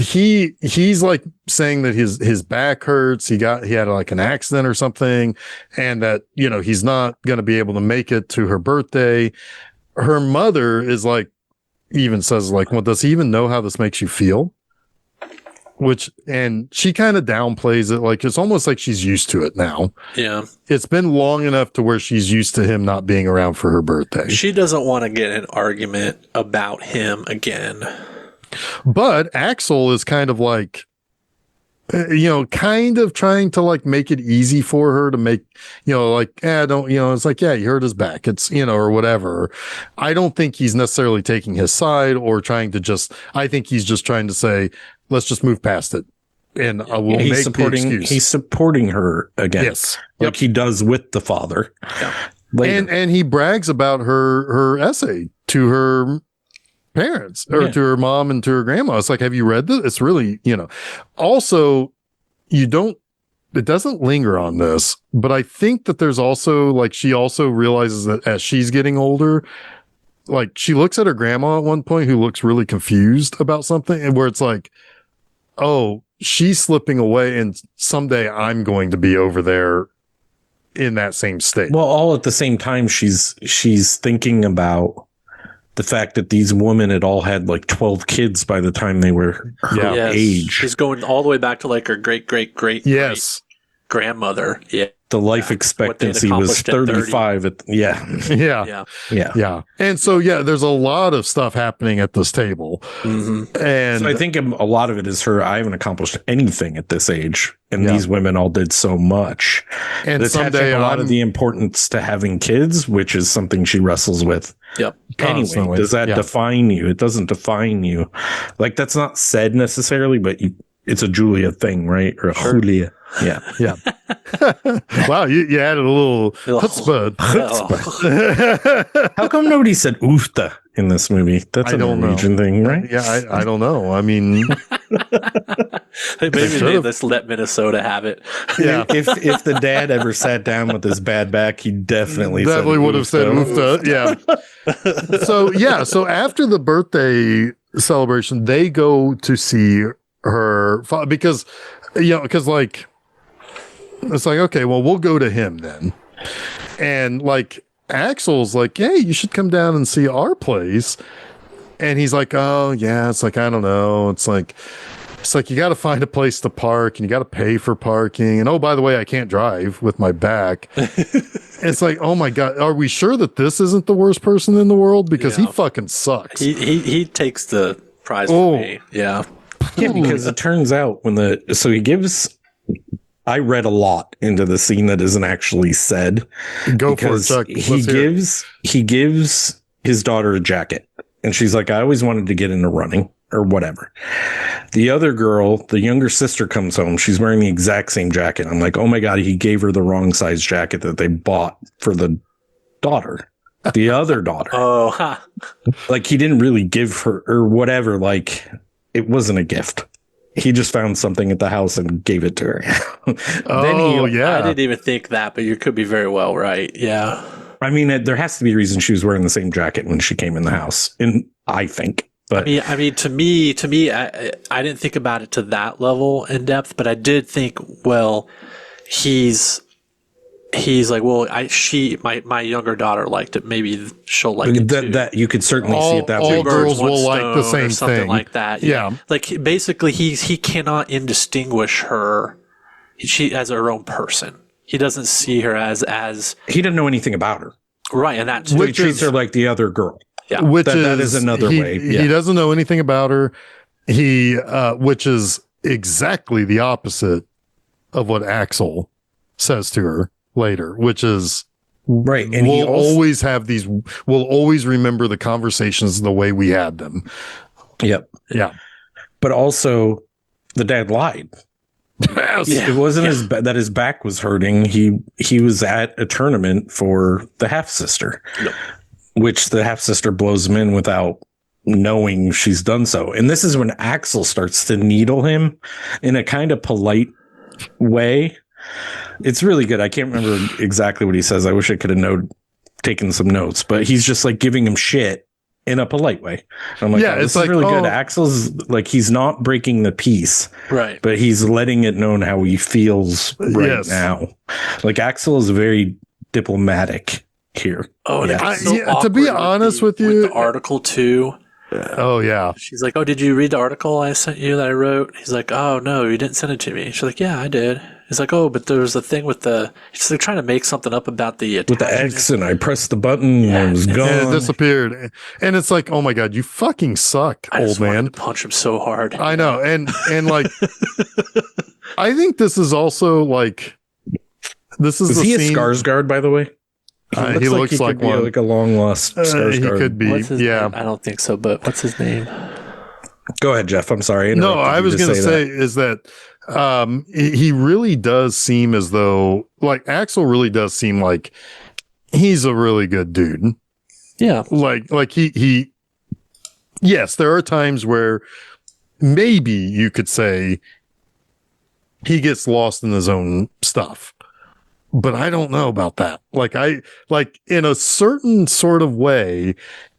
he's like saying that his back hurts. He had like an accident or something, and that, he's not going to be able to make it to her birthday. Her mother is like, even says like, well, does he even know how this makes you feel? And she kind of downplays it. Like, it's almost like she's used to it now. Yeah. It's been long enough to where she's used to him not being around for her birthday. She doesn't want to get an argument about him again. But Axel is kind of like, kind of trying to like make it easy for her to make, like, don't, it's like, yeah, you hurt his back. It's, or whatever. I don't think he's necessarily taking his side or trying to I think he's just trying to say, let's just move past it. And I will make the excuse. He's supporting her again. Yes. Like he does with the father. Yeah. And he brags about her essay to her parents or to her mom and to her grandma. It's like, have you read this? It's really, also it doesn't linger on this, but I think that there's also like, she also realizes that as she's getting older, like she looks at her grandma at one point who looks really confused about something, and where it's like, oh, she's slipping away and someday I'm going to be over there in that same state. Well, all at the same time, she's thinking about the fact that these women had all had like 12 kids by the time they were her age. She's going all the way back to like her great grandmother. Yeah. The life expectancy was 35 Yeah. And so, there's a lot of stuff happening at this table. Mm-hmm. And so I think a lot of it is her, I haven't accomplished anything at this age. And these women all did so much. And someday a lot of the importance to having kids, which is something she wrestles with. Yep. Anyway, does that define you? It doesn't define you. Like, that's not said necessarily, but it's a Julia thing, right? Or a Julia. Yeah. Wow, you added a little chutzpah. How come nobody said oofta in this movie? That's a Norwegian thing, right? Yeah, I don't know. I mean, maybe they just let Minnesota have it. Yeah. If the dad ever sat down with his bad back, he definitely would have said oofta. Yeah. So after the birthday celebration, they go to see her because like, it's like, okay, well, we'll go to him then. And like, Axel's like, hey, you should come down and see our place. And he's like, oh yeah. It's like, I don't know. It's like, you got to find a place to park and you got to pay for parking. And oh, by the way, I can't drive with my back. It's like, oh my God, are we sure that this isn't the worst person in the world? Because he fucking sucks. He takes the prize for me. Yeah. Yeah, because it turns out I read a lot into the scene that isn't actually said. Go for it, Chuck. He gives his daughter a jacket, and she's like, I always wanted to get into running or whatever. The other girl, the younger sister, comes home. She's wearing the exact same jacket. I'm like, oh my God, he gave her the wrong size jacket that they bought for the daughter. The other daughter. Like, he didn't really give her or whatever. Like, it wasn't a gift. He just found something at the house and gave it to her. I didn't even think that, but you could be very well right. Yeah. I mean, there has to be a reason she was wearing the same jacket when she came in the house, and I think. But I mean, to me, I didn't think about it to that level in depth, but I did think, well, he's like, well, my younger daughter liked it. Maybe she'll like it too. That you could certainly see it that way. All girls will like the same something thing, like that. Yeah. Like basically, he cannot indistinguish her. She as her own person. He doesn't see her as he didn't know anything about her, right? And that he treats her like the other girl. Yeah, that is another way. Yeah. He doesn't know anything about her. Which is exactly the opposite of what Axel says to her later, which is right. And we'll always remember the conversations the way we had them. Yep. Yeah. But also, the dad lied. Yes. Yeah. It wasn't that his back was hurting. He was at a tournament for the half sister, which the half sister blows him in without knowing she's done so. And this is when Axel starts to needle him in a kind of polite way. It's really good. I can't remember exactly what he says. I wish I could have taken some notes, but he's just like giving him shit in a polite way. I'm like, yeah, this is really good. Axel's like, he's not breaking the peace, right? But he's letting it known how he feels right now. Like, Axel is very diplomatic here. Oh, to be honest with you, the article too. Oh yeah. She's like, "Oh, did you read the article I sent you that I wrote?" He's like, "Oh no, you didn't send it to me." She's like, "Yeah, I did." He's like, "Oh, but there was a thing with the." They're trying to make something up about the with the attachment. X, and I pressed the button and it was And gone. it disappeared. And it's like, oh my God, you fucking suck, I old just wanted man. to punch him so hard. I know. And like, I think this is also like, this is Is the he a scene. Skarsgård, by the way? He looks like could be one. like a long lost Skarsgård. He could be. What's his Yeah. name? I don't think so, but what's his name? Go ahead, Jeff. I'm sorry. No, I was going to say that. is that he really does seem as though, like, Axel really does seem like he's a really good dude. Yeah. Like he, yes, there are times where maybe you could say he gets lost in his own stuff, but I don't know about that. Like in a certain sort of way,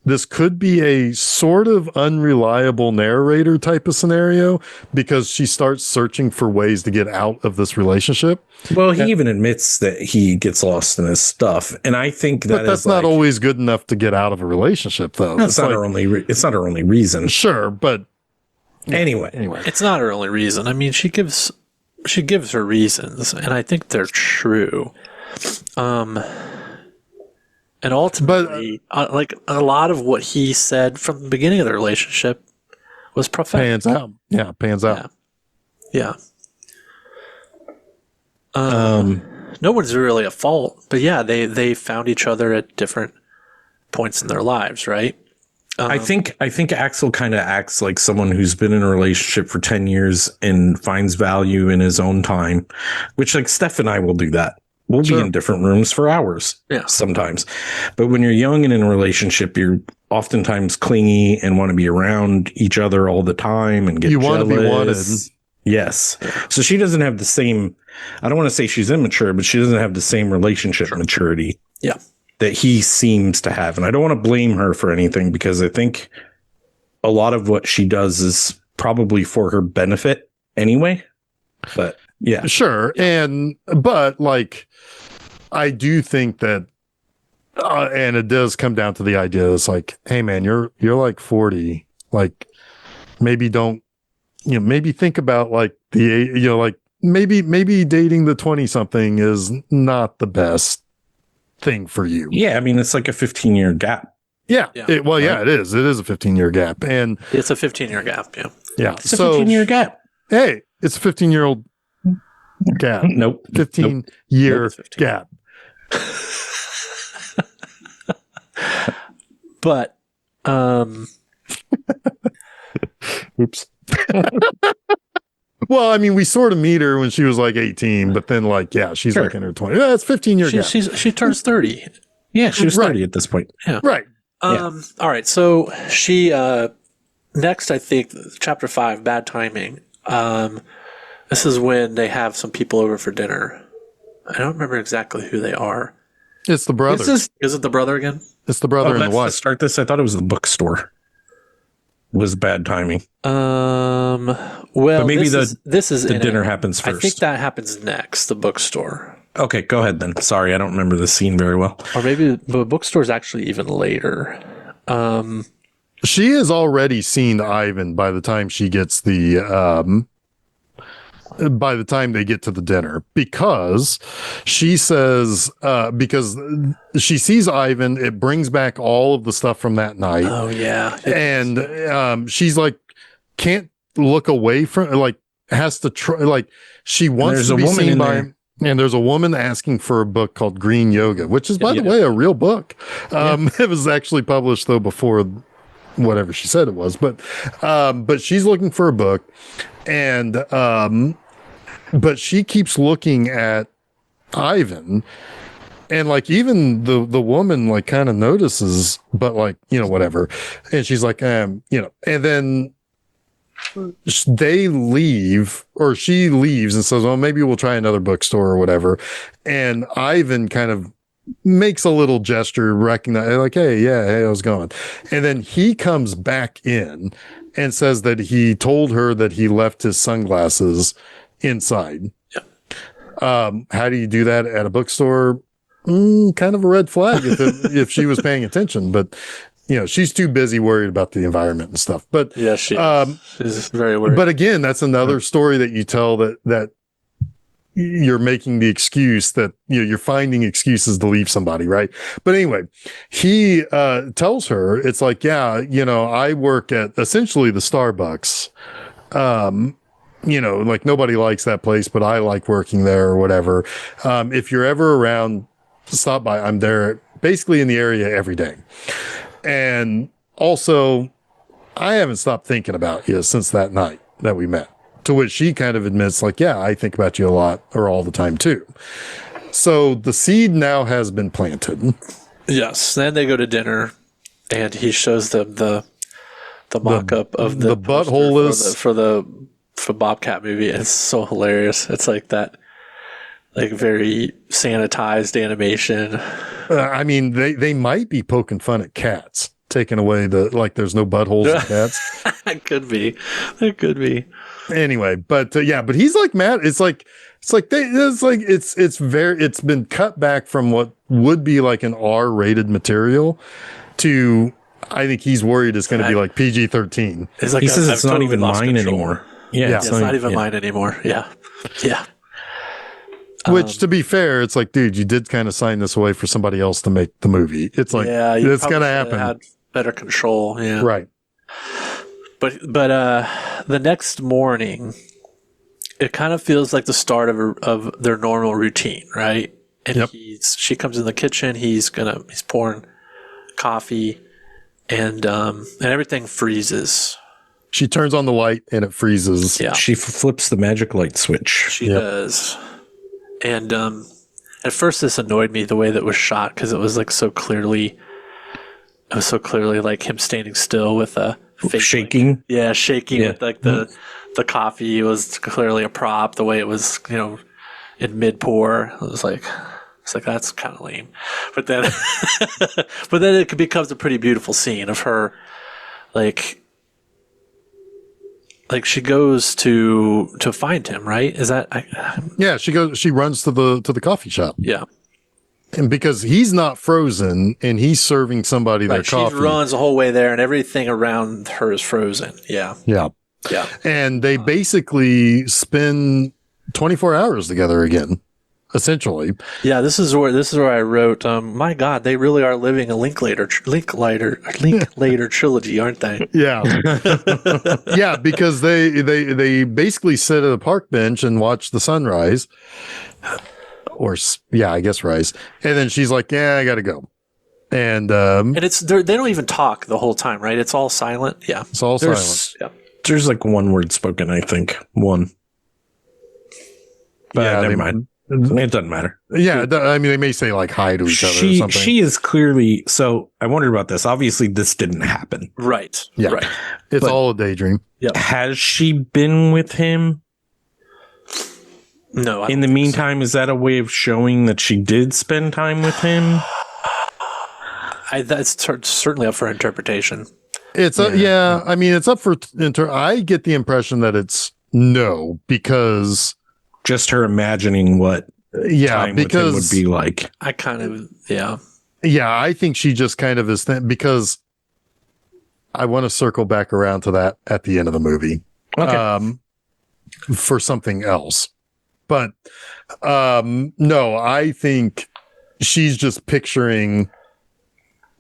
this could be a sort of unreliable narrator type of scenario because she starts searching for ways to get out of this relationship. Well, he even admits that he gets lost in his stuff, and I think that But that's not always good enough to get out of a relationship, though. It's not her only. It's not her only reason. Sure, but Anyway, It's not her only reason. I mean, she gives her reasons, and I think they're true. And ultimately, like a lot of what he said from the beginning of the relationship was prophetic. pans out. Yeah, pans out. Yeah. No one's really at fault, but yeah, they found each other at different points in their lives, right? I think Axel kind of acts like someone who's been in a relationship for 10 years and finds value in his own time, which like Steph and I will do that. We'll be in different rooms for hours sometimes. But when you're young and in a relationship, you're oftentimes clingy and want to be around each other all the time and get jealous. Want to be wanted. Yes. So she doesn't have the same, I don't want to say she's immature, but she doesn't have the same relationship maturity that he seems to have. And I don't want to blame her for anything because I think a lot of what she does is probably for her benefit anyway. But yeah. Sure. But like, I do think that, and it does come down to the idea it's like, hey man, you're like 40, like maybe don't, maybe think about like like maybe dating the 20 something is not the best thing for you. Yeah. I mean, it's like a 15-year gap. Yeah. It is. It is a 15-year gap. And it's a 15-year gap. Yeah. Yeah. It's a 15-year gap. Hey, it's a 15-year-old gap. Nope. 15-year gap. But, oops. Well, I mean, we sort of meet her when she was like 18, but then like, yeah, she's like in her 20s. Yeah, it's 15-year gap. She turns 30. Yeah, she was 30 at this point. Yeah. Right. All right. So she, next, I think chapter 5, bad timing. This is when they have some people over for dinner. I don't remember exactly who they are. It's the brother. Is it the brother again? It's the brother and the wife. To start this, I thought it was the bookstore. Was bad timing. Well, but maybe this is the dinner happens first. I think that happens next, the bookstore. Okay, go ahead then. Sorry, I don't remember the scene very well. Or maybe the bookstore is actually even later. She has already seen Ivan by the time she gets by the time they get to the dinner, because she says, because she sees Ivan, it brings back all of the stuff from that night. Oh yeah. And she's like, can't look away from, like, has to try, like, she wants to be seen by him. And there's a woman asking for a book called Green Yoga, which is, by the way, a real book. It was actually published though before whatever she said it was, but she's looking for a book, and but she keeps looking at Ivan, and like even the woman like kind of notices, but like, whatever, and she's like, and then they leave, or she leaves and says, oh, maybe we'll try another bookstore or whatever, and Ivan kind of makes a little gesture, recognize like, hey, how's it going? And then he comes back in and says that he told her that he left his sunglasses inside. How do you do that at a bookstore? Kind of a red flag if she was paying attention, but she's too busy worried about the environment and stuff. But Yeah, she's very worried. but again, that's another story that you tell that you're making the excuse that you're finding excuses to leave somebody, right? But anyway, he tells her, it's like, yeah, I work at essentially the Starbucks. Like nobody likes that place, but I like working there or whatever. If you're ever around, stop by. I'm there basically in the area every day. And also, I haven't stopped thinking about you since that night that we met. To which she kind of admits, like, yeah, I think about you a lot or all the time too. So the seed now has been planted. Yes. Then they go to dinner, and he shows them the mock-up of the butthole is for Bobcat movie. And it's so hilarious. It's like that, like very sanitized animation. I mean, they might be poking fun at cats, taking away there's no buttholes in cats. It could be. Anyway, but but he's like mad. It's been cut back from what would be like an R-rated material to, I think he's worried it's going to be like PG-13. It's like he says it's not even mine anymore. Yeah, it's not even mine anymore. Yeah. Which, to be fair, it's like, dude, you did kind of sign this away for somebody else to make the movie. It's like, it's going to happen. Had better control. Yeah. Right. But the next morning, it kind of feels like the start of their normal routine, right? And she comes in the kitchen. He's pouring coffee, and everything freezes. She turns on the light and it freezes. Yeah. She flips the magic light switch. She does. And at first, this annoyed me the way that was shot because it was like so clearly. It was so clearly like him standing still with a fake, shaking. Shaking with like the coffee. It was clearly a prop. The way it was, in mid pour, it was like that's kind of lame. But then, it becomes a pretty beautiful scene of her, like she goes to find him, right? Is that? She runs to the coffee shop. Yeah. And because he's not frozen and he's serving somebody their coffee. She runs the whole way there and everything around her is frozen. Yeah. Yeah. Yeah. And they basically spend 24 hours together again, essentially. Yeah, this is where I wrote, my God, they really are living a Linklater trilogy, aren't they? Yeah. Yeah, because they basically sit at a park bench and watch the sunrise. Or I guess rise. And then she's like, yeah, I got to go. And it's they don't even talk the whole time, right? It's all silent. Yeah. It's all silent. Yeah. There's like one word spoken, I think. One. But never mind. It doesn't matter. Yeah. I mean, they may say like hi to each other or something. She is clearly, so I wondered about this. Obviously, this didn't happen. Right. Yeah. Right. It's all a daydream. Yep. Has she been with him? No. In the meantime, is that a way of showing that she did spend time with him? That's certainly up for interpretation. It's I mean, it's up for. I get the impression that it's no, because just her imagining what time with him would be like. I kind of I think she just kind of is because I want to circle back around to that at the end of the movie. Okay. For something else. But no, I think she's just picturing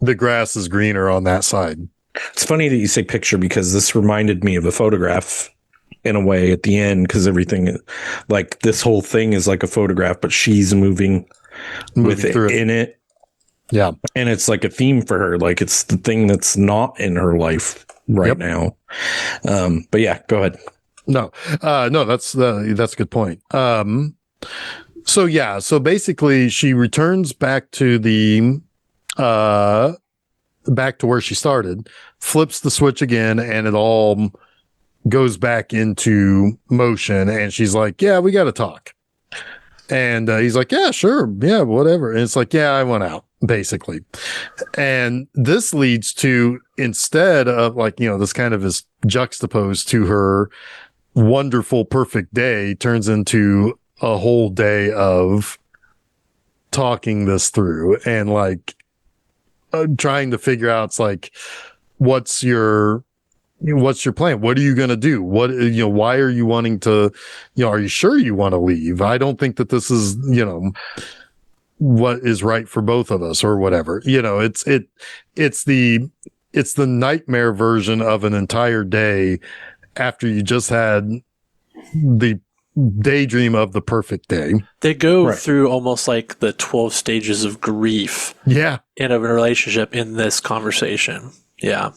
the grass is greener on that side. It's funny that you say picture because this reminded me of a photograph in a way at the end because everything, like this whole thing is like a photograph, but she's moving with it in it. Yeah. And it's like a theme for her. Like it's the thing that's not in her life right now. But yeah, go ahead. No, that's a good point. So basically she returns back to back to where she started, flips the switch again, and it all goes back into motion. And she's like, yeah, we got to talk. And he's like, yeah, sure. Yeah, whatever. And it's like, yeah, I went out, basically. And this leads to, instead of like, this kind of is juxtaposed to her wonderful, perfect day, turns into a whole day of talking this through and like trying to figure out, it's like, what's your plan? What are you going to do? Why are you wanting to, are you sure you want to leave? I don't think that this is, what is right for both of us or whatever. It's the nightmare version of an entire day after you just had the daydream of the perfect day. They go through almost like the 12 stages of grief in a relationship in this conversation. Yeah.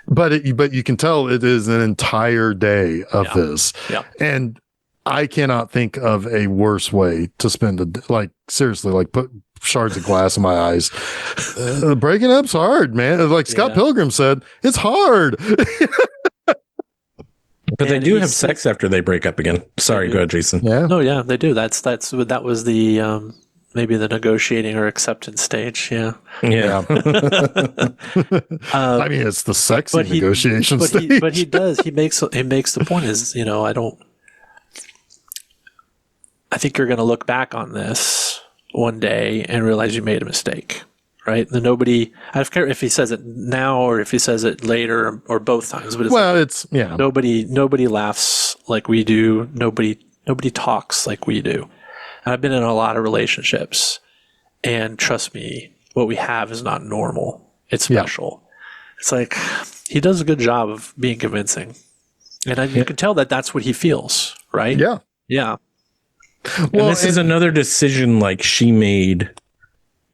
But you can tell it is an entire day of this. Yeah. And I cannot think of a worse way to spend seriously, like put shards of glass in my eyes. Breaking up's hard, man. Like Scott Pilgrim said, it's hard. But they do have sex after they break up again. Sorry, go ahead, Jason. Yeah. No, yeah, they do. That was the maybe the negotiating or acceptance stage. Yeah. I mean, it's the sexy negotiation stage. But he does. He makes the point is, I think you're going to look back on this one day and realize you made a mistake, right? I don't care if he says it now or if he says it later or both times. But nobody laughs like we do. Nobody talks like we do. And I've been in a lot of relationships, and trust me, what we have is not normal. It's special. Yeah. It's like he does a good job of being convincing, and you can tell that that's what he feels, right? Yeah. Yeah. Well, this is another decision like she made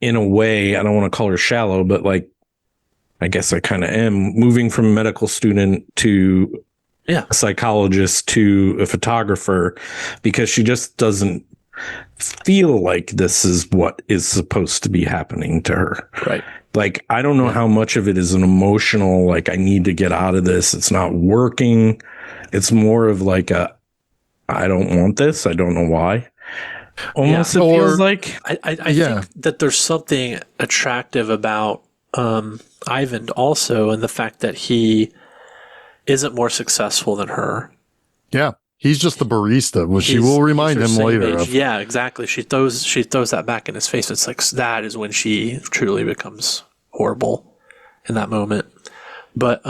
in a way. I don't want to call her shallow, but like, I guess I kind of am, moving from a medical student to a psychologist to a photographer, because she just doesn't feel like this is what is supposed to be happening to her. Right. Like, I don't know how much of it is an emotional, like, I need to get out of this. It's not working. It's more of like I don't want this. I don't know why. Almost it feels like. I think that there's something attractive about Ivan also, and the fact that he isn't more successful than her. Yeah. He's just the barista, which she will remind him later of. Yeah, exactly. She throws that back in his face. It's like that is when she truly becomes horrible in that moment. But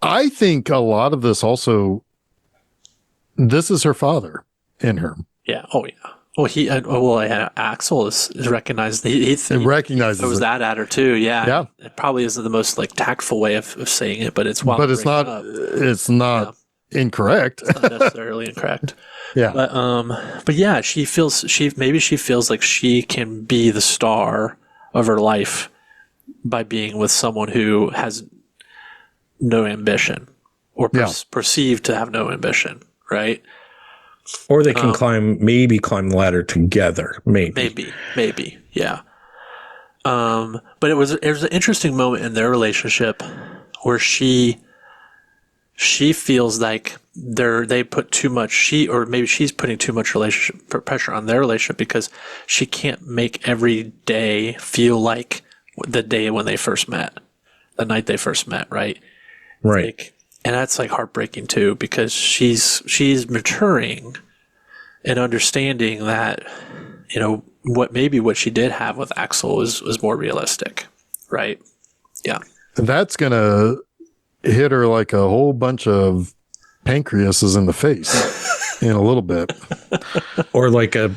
I think a lot of this also, this is her father in her. Yeah. Oh, yeah. Well, Axel is recognized. He recognizes it. Was that at her too? Yeah. Yeah. It probably isn't the most like tactful way of saying it, but it's not. It's not incorrect. It's not necessarily incorrect. Yeah. But yeah, she feels like she can be the star of her life by being with someone who has no ambition or perceived to have no ambition, right? Or they can climb the ladder together. Maybe. Yeah. But it was an interesting moment in their relationship where she feels like they put too much, or maybe she's putting too much relationship pressure on their relationship because she can't make every day feel like the day when they first met, the night they first met, right? Right. Like, and that's like heartbreaking too, because she's maturing and understanding that, what she did have with Axel was more realistic, right? Yeah. That's gonna hit her like a whole bunch of pancreases in the face in a little bit, or like a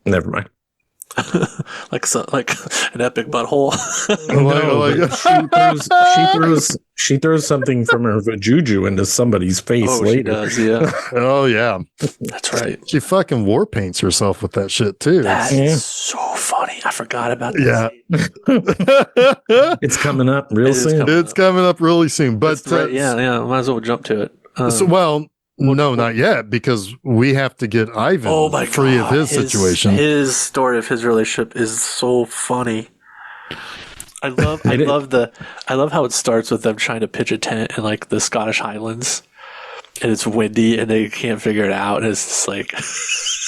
never mind. like an epic butthole. She throws something from her juju into somebody's face later. She does, yeah. Oh yeah, that's right. She fucking war paints herself with that shit too. That is so funny. I forgot about that. Yeah. It's coming up real soon. It's coming up really soon. But might as well jump to it. No, not yet, because we have to get Ivan free of his situation. His story of his relationship is so funny. I love how it starts with them trying to pitch a tent in like the Scottish Highlands, and it's windy and they can't figure it out, and it's just like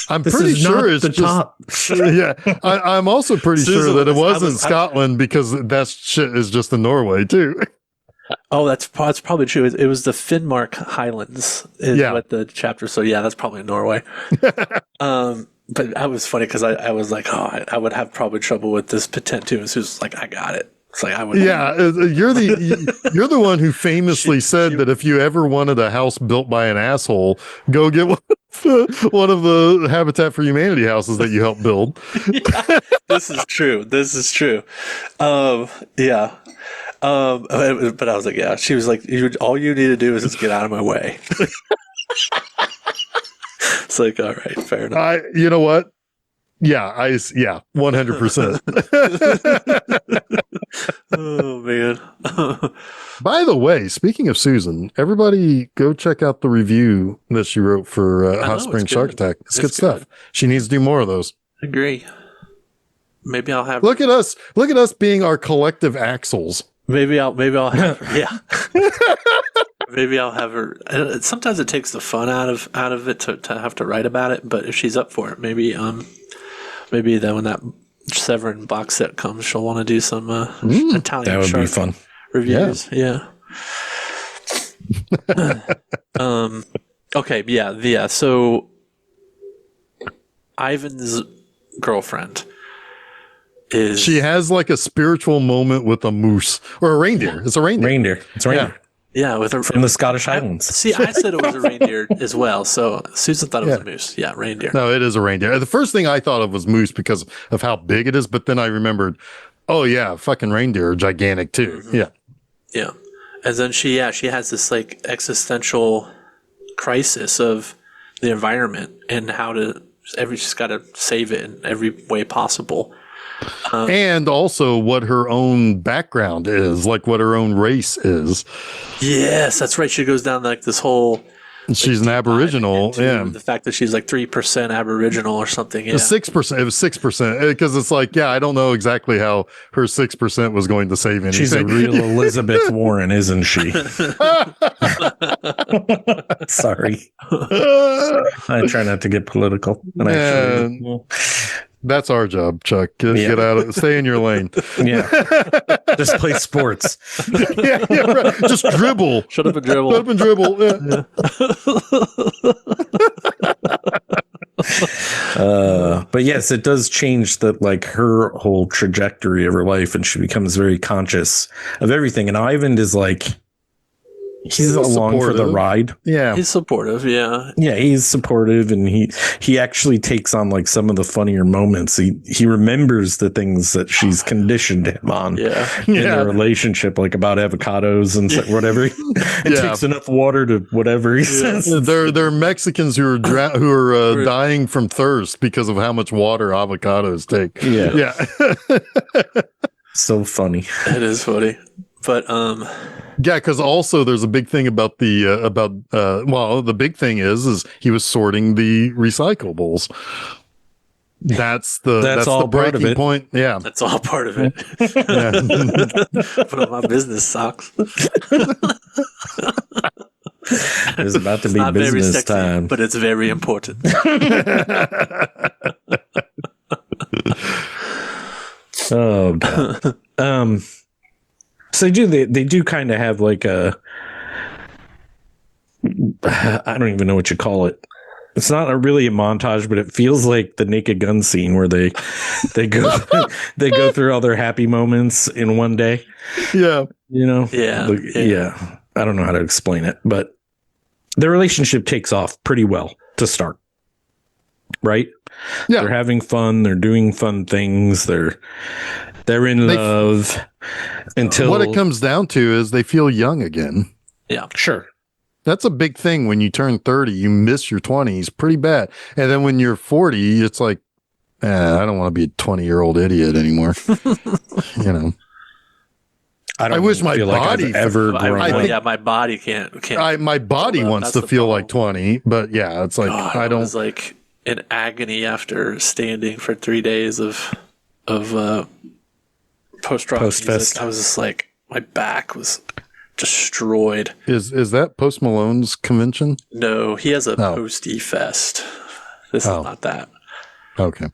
I'm pretty sure it's the top. Yeah, I'm also pretty sure that it wasn't Scotland, because that shit is just in Norway too. Oh, that's probably true. It was the Finnmark Highlands is what the chapter. So yeah, that's probably in Norway. but I was funny because I was like, oh, I would have probably trouble with this patent too. And Susan's like, I got it. It's like I would. Yeah, you're the one who famously said that if you ever wanted a house built by an asshole, go get one of the Habitat for Humanity houses that you helped build. Yeah, this is true. This is true. Yeah. But I was like, yeah. She was like, all you need to do is just get out of my way. It's like, all right, fair enough. You know what? Yeah, 100%. Oh man. By the way, speaking of Susan, everybody go check out the review that she wrote for Hot Spring Shark Attack. It's good stuff. She needs to do more of those. Agree. Maybe I'll have. Look at us being our collective axles. Maybe I'll have her. Yeah. Maybe I'll have her. Sometimes it takes the fun out of it to have to write about it. But if she's up for it, maybe then when that Severin box set comes, she'll want to do some Italian. That would be fun. Reviews. Yeah. Okay. Yeah. So Ivan's girlfriend. She has like a spiritual moment with a moose or a reindeer. It's a reindeer. It's a reindeer. Yeah, with her from the Scottish Highlands. I said it was a reindeer as well. So Susan thought it was a moose. Yeah, reindeer. No, it is a reindeer. The first thing I thought of was moose because of how big it is, but then I remembered, oh yeah, fucking reindeer are gigantic too. Mm-hmm. Yeah. Yeah. And then she has this like existential crisis of the environment and how she's got to save it in every way possible. And also what her own background is, like what her own race is. Yes, that's right. She goes down like this whole. She's an Aboriginal. Yeah. The fact that she's like 3% Aboriginal or something. Yeah. 6%. It was 6% because it's like, yeah, I don't know exactly how her 6% was going to save anything. She's a real Elizabeth Warren, isn't she? Sorry. I try not to get political. That's our job, Chuck. Get out of stay in your lane. Yeah. Just play sports. Yeah, right. Just dribble. Shut up and dribble. Shut up and dribble. Yeah. But yes, it does change her whole trajectory of her life, and she becomes very conscious of everything. And Ivan is like, he's along for the ride. Yeah. He's supportive. Yeah. Yeah. He's supportive. And he actually takes on like some of the funnier moments. He remembers the things that she's conditioned him on in their relationship, like about avocados and whatever. It takes enough water to whatever he says. They're Mexicans who are dying from thirst because of how much water avocados take. Yeah. So funny. It is funny. But, yeah, because also there's a big thing about the big thing is he was sorting the recyclables. That's all the breaking point. Yeah, that's all part of it. Put on my business socks. It's about to be business sexy, time, but it's very important. Oh God. So they do kind of have like I don't even know what you call it. It's not really a montage, but it feels like the Naked Gun scene where they go they go through all their happy moments in one day. Yeah. You know? Yeah. I don't know how to explain it, but their relationship takes off pretty well to start. Right? Yeah. They're having fun, they're doing fun things, they're in love until what it comes down to is they feel young again. Yeah, sure. That's a big thing. When you turn 30, you miss your 20s pretty bad. And then when you're 40, it's like, I don't want to be a 20-year-old idiot anymore. You know, I wish my body ever. My body can't. My body wants to feel like 20, but yeah, it's like I don't. I was like in agony after standing for 3 days of post-fest. I was just like, my back was destroyed. Is that Post Malone's convention? No, he has a post-e-fest. This is not that. Okay.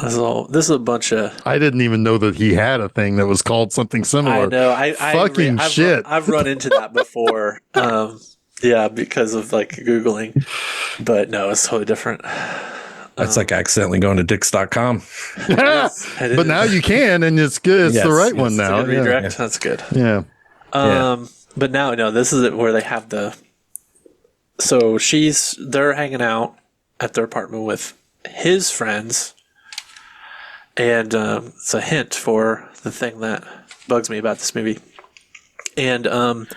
This is a bunch of. I didn't even know that he had a thing that was called something similar. I know. Shit. I've run into that before. Because of like Googling, but no, it's totally different. That's like accidentally going to dicks.com. But now you can, and it's good. It's the right one now. It's a good redirect. That's good. Yeah. But now, no, this is where they have so they're hanging out at their apartment with his friends, and it's a hint for the thing that bugs me about this movie. And one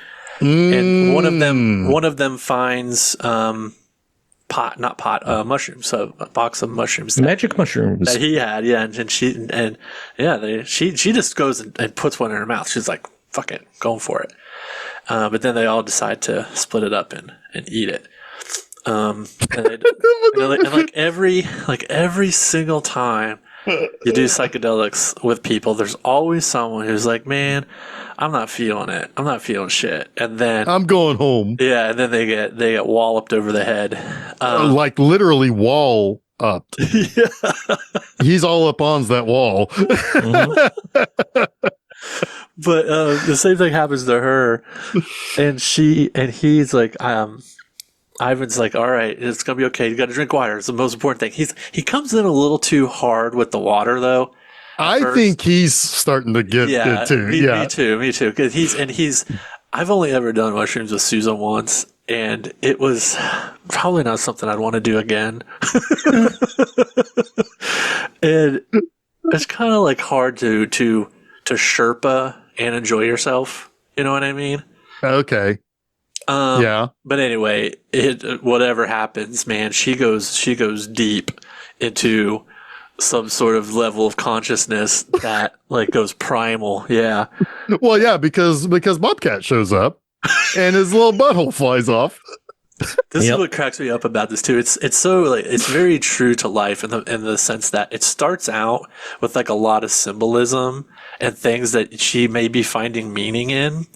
of them finds mushrooms, so a box of mushrooms, magic mushrooms that he had, she just goes and puts one in her mouth. She's like, "Fuck it, going for it." But then they all decide to split it up and eat it. And every single time you do psychedelics with people, there's always someone who's like, "Man, I'm not feeling it. I'm not feeling shit." And then I'm going home. Yeah, and then they get walloped over the head. Like literally wall up. Yeah. He's all up on that wall. Mm-hmm. But the same thing happens to her, and he's like, Ivan's like, "All right, it's gonna be okay. You got to drink water. It's the most important thing." He comes in a little too hard with the water, though. I think he's starting to get it too. Me too. Because I've only ever done mushrooms with Susan once, and it was probably not something I'd want to do again. And it's kind of like hard to Sherpa and enjoy yourself. You know what I mean? Okay. Yeah. But anyway, whatever happens, man, she goes deep into some sort of level of consciousness that like goes primal. Yeah. Well, yeah, because Bobcat shows up and his little butthole flies off. This is what cracks me up about this too. It's so like it's very true to life in the sense that it starts out with like a lot of symbolism and things that she may be finding meaning in,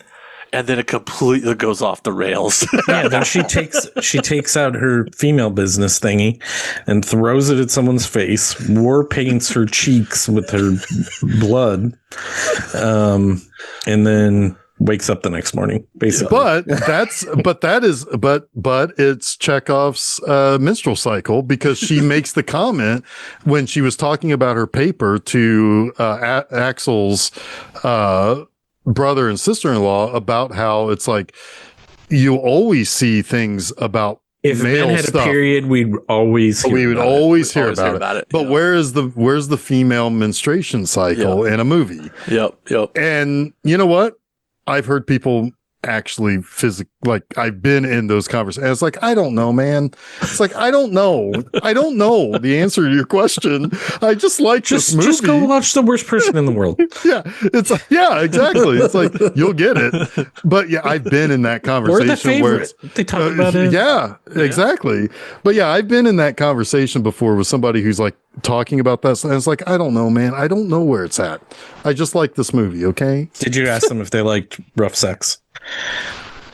and then it completely goes off the rails. Yeah, then she takes out her female business thingy and throws it at someone's face, war paints her cheeks with her blood, and then wakes up the next morning, basically. But it's Chekhov's menstrual cycle, because she makes the comment when she was talking about her paper to Axel's brother and sister-in-law about how it's like you always see things about if male men had stuff. A period, we'd always hear about it. But where's the female menstruation cycle in a movie? Yep. And you know what? I've heard people actually like I've been in those conversations. It's like, I don't know, man. It's like, I don't know the answer to your question. I just like this movie. Just go watch The Worst Person in the World. Yeah. It's like, yeah, exactly. It's like, you'll get it. But yeah, I've been in that conversation where they talk about it. Yeah, exactly. But yeah, I've been in that conversation before with somebody who's like talking about that. And it's like, I don't know, man. I don't know where it's at. I just like this movie. Okay. Did you ask them if they liked rough sex?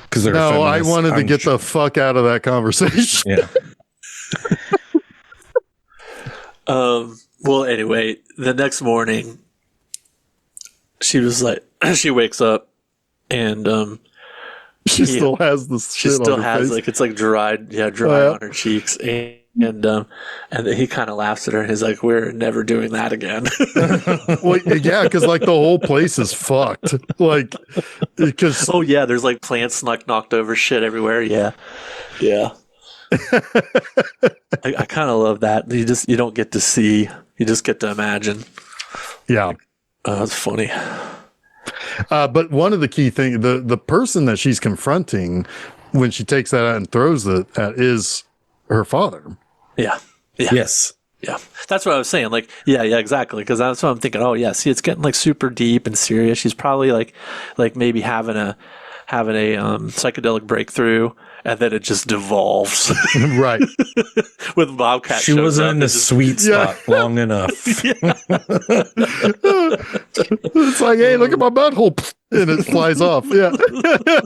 Because no, I wanted to get the fuck out of that conversation. Yeah. Well, anyway, the next morning, she was like, she wakes up and she still has this. She still has like it's like dry on her cheeks, and he kind of laughs at her and he's like, "We're never doing that again." Well, yeah, because like the whole place is fucked. Like, because there's like plants like knocked over, shit everywhere. Yeah. I kind of love that. You don't get to see, you just get to imagine. Yeah, it's funny. But one of the key things, the person that she's confronting when she takes that out and throws it at is her father. Yeah. Yes. Yeah. That's what I was saying. Like, yeah, exactly. Because that's what I'm thinking. Oh, yeah. See, it's getting like super deep and serious. She's probably like maybe having a psychedelic breakthrough, and then it just devolves. Right. With Bobcat. She wasn't in the sweet spot long enough. It's like, hey, look at my butthole. And it flies off. Yeah.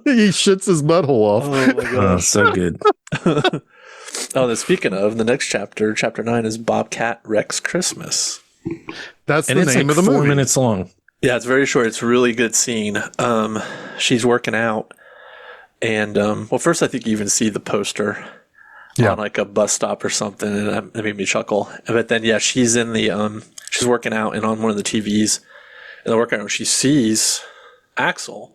He shits his butthole off. Oh, my gosh. So good. Then speaking of, the next chapter 9 is Bobcat Wrecks Christmas. That's the name of the movie. 4 minutes long. Yeah, it's very short. It's a really good scene. She's working out. And, well, first I think you even see the poster. Yeah. on like a bus stop or something, and that made me chuckle. But then, yeah, she's in the she's working out, and on one of the TVs in the workout room, she sees Axel,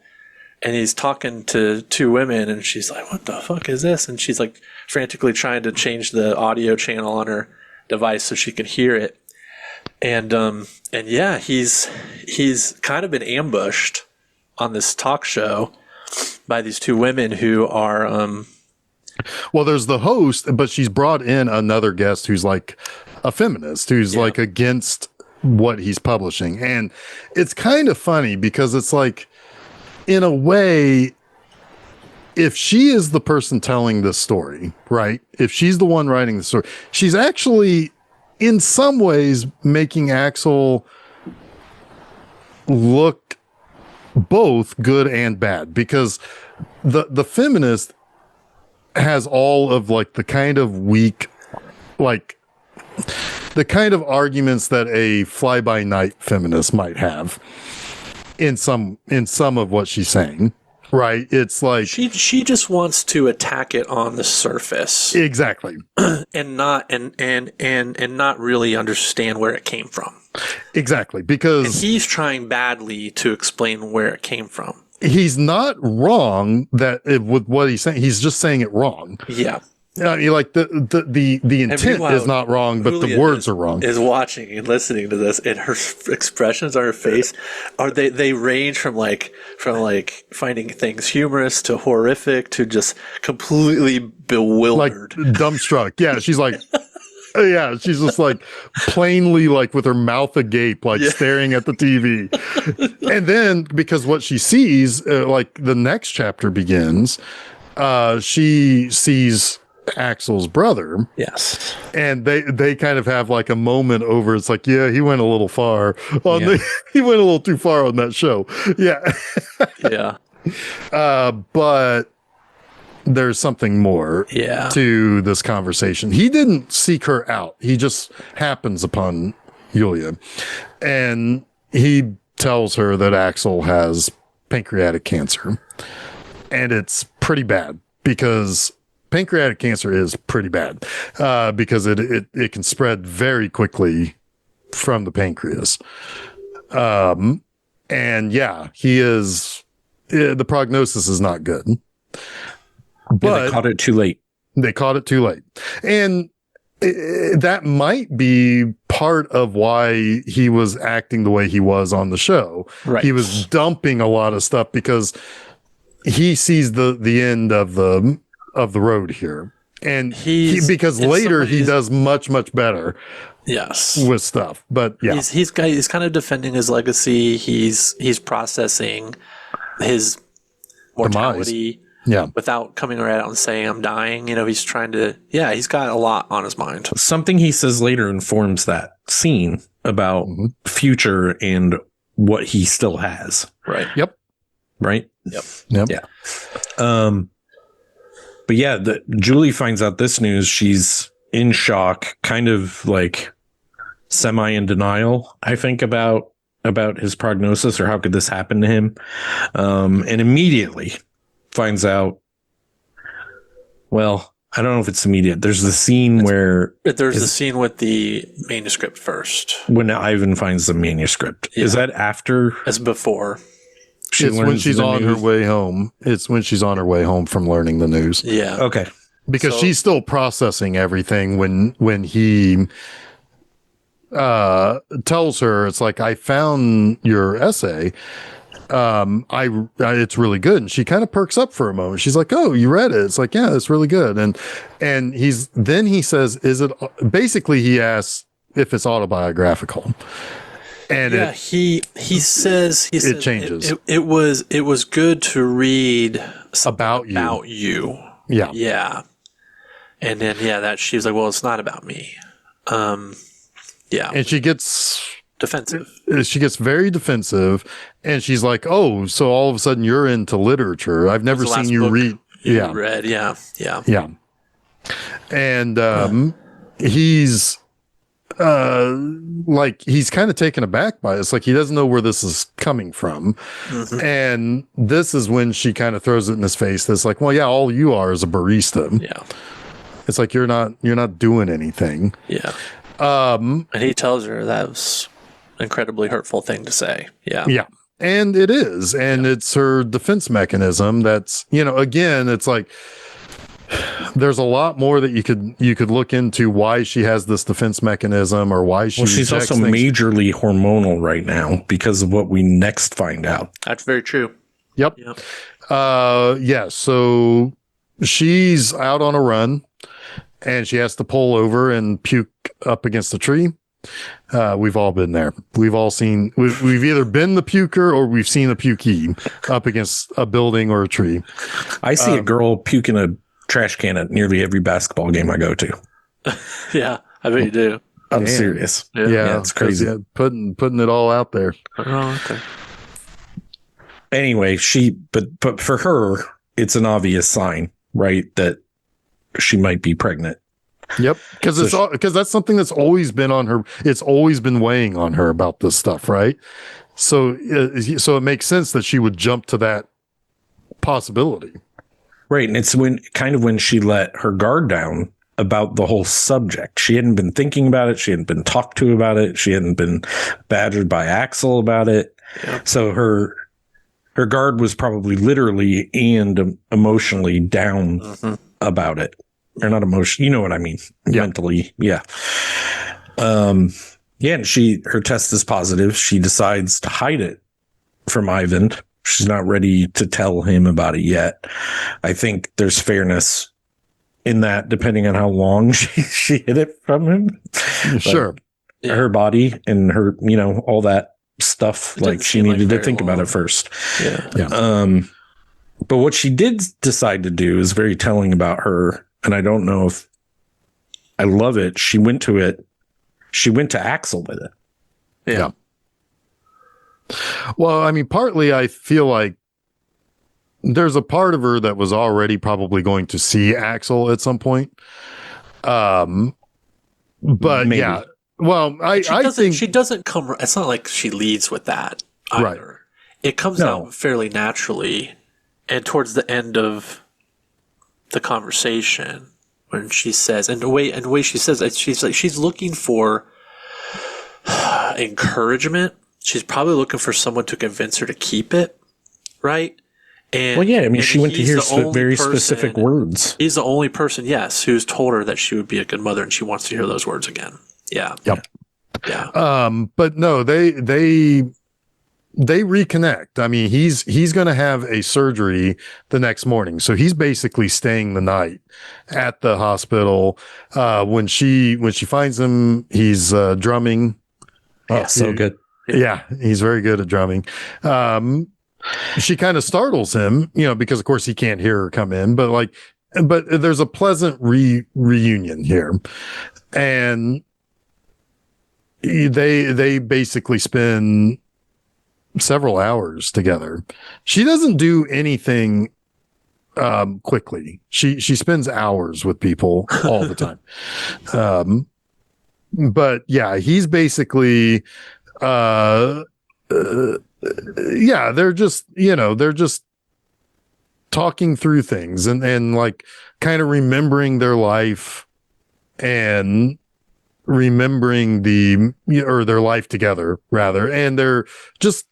and he's talking to two women, and she's like, "What the fuck is this?" And she's like frantically trying to change the audio channel on her device so she can hear it. And yeah, he's kind of been ambushed on this talk show by these two women who are Well, there's the host, but she's brought in another guest who's like a feminist, who's like against what he's publishing. And it's kind of funny because it's like, in a way, if she is the person telling this story, right? If she's the one writing the story, she's actually in some ways making Axel look both good and bad, because the feminist has all of like the kind of weak, like the kind of arguments that a fly-by-night feminist might have in some of what she's saying, right? It's like she just wants to attack it on the surface, exactly, and not not really understand where it came from. Exactly, And because he's trying badly to explain where it came from. he's not wrong with what he's saying. He's just saying it wrong. Yeah. I mean, like the intent is not wrong, but the words are wrong. Is watching and listening to this, and her expressions on her face they range from like finding things humorous to horrific to just completely bewildered, like dumbstruck. Yeah, she's like, yeah, she's just like plainly like with her mouth agape, like staring at the TV. And then because what she sees, like the next chapter begins, she sees Axel's brother. Yes. And they kind of have like a moment over. It's like, yeah, he went a little far on he went a little too far on that show. Yeah. Yeah. But there's something more to this conversation. He didn't seek her out. He just happens upon Yulia, and he tells her that Axel has pancreatic cancer, and it's pretty bad, because pancreatic cancer is pretty bad, because it can spread very quickly from the pancreas. And yeah, he is, the prognosis is not good. But they caught it too late. They caught it too late. And that might be part of why he was acting the way he was on the show. Right. He was dumping a lot of stuff because he sees the end of the road here. And because later he does much, much better. Yes. With stuff. But yeah. He's kind of defending his legacy. He's processing his mortality. Demise. Yeah. Without coming right out and saying I'm dying. He's trying to, he's got a lot on his mind. Something he says later informs that scene about future and what he still has. Right. Yep. Right? Yep. Yeah. But yeah, Julie finds out this news. She's in shock, kind of like semi in denial, I think, about his prognosis, or how could this happen to him. And immediately finds out, well, I don't know if it's immediate. There's the scene the scene with the manuscript first. When Ivan finds the manuscript. Yeah. Is that after? As before. It's when she's on her way home. It's when she's on her way home from learning the news. Yeah. Okay. Because she's still processing everything when he tells her, it's like, I found your essay. It's really good. And she kind of perks up for a moment. She's like, oh, you read it? It's like, yeah, it's really good. And he says, is it, basically he asks if it's autobiographical. And he says it changes. It was good to read about you. Yeah. Yeah. And then that she was like, well, it's not about me. Yeah. And she gets defensive. She gets very defensive, and she's like, oh, so all of a sudden you're into literature. I've never seen you read. You read. Yeah. And he's like, he's kind of taken aback by it. It's like he doesn't know where this is coming from. Mm-hmm. And this is when she kind of throws it in his face. That's like, well, yeah, all you are is a barista. Yeah. It's like you're not doing anything. Yeah. And he tells her that was an incredibly hurtful thing to say. Yeah. Yeah. And it is. And it's her defense mechanism that's, again, it's like there's a lot more that you could look into why she has this defense mechanism or why she's also majorly hormonal right now because of what we next find out. That's very true. Yep. Yeah. So she's out on a run and she has to pull over and puke up against the tree. We've all been there. We've all seen, we've either been the puker or we've seen a pukey up against a building or a tree. I see a girl puking a trash can at nearly every basketball game I go to. Yeah, I bet you do. I'm serious. Yeah, it's crazy. Putting it all out there. Oh, okay. Anyway, but for her, it's an obvious sign, right, that she might be pregnant. Yep, because that's something that's always been on her. It's always been weighing on her about this stuff, right? So it makes sense that she would jump to that possibility. Right, and it's when she let her guard down about the whole subject. She hadn't been thinking about it. She hadn't been talked to about it. She hadn't been badgered by Axel about it. Yeah. So her guard was probably literally and emotionally down about it. Or not emotion, you know what I mean? Yeah. Mentally, yeah. And her test is positive. She decides to hide it from Ivan. She's not ready to tell him about it yet. I think there's fairness in that, depending on how long she hid it from him. Sure. Her body and her, all that stuff, like she needed to think about it first. Yeah. But what she did decide to do is very telling about her. And I don't know if I love it. She went to Axel with it. Yeah. Well, I mean, partly I feel like there's a part of her that was already probably going to see Axel at some point. But maybe. Yeah. Well, I think she doesn't come. It's not like she leads with that either. Right. It comes out fairly naturally, and towards the end of the conversation, when she says, and the way she says it, she's looking for encouragement. She's probably looking for someone to convince her to keep it, right? And she went to hear very specific words. He's the only person, yes, who's told her that she would be a good mother, and she wants to hear those words again. Yeah. Yep. Yeah. But no, they reconnect. I mean, he's going to have a surgery the next morning. So he's basically staying the night at the hospital. When she finds him, he's drumming. Oh, so good. Yeah, he's very good at drumming. She kind of startles him, because of course he can't hear her come in, but there's a pleasant reunion here. And they basically spend several hours together. She doesn't do anything quickly. She spends hours with people all the time. But yeah, he's basically they're just talking through things and like kind of remembering their life and remembering their life together rather, and they're just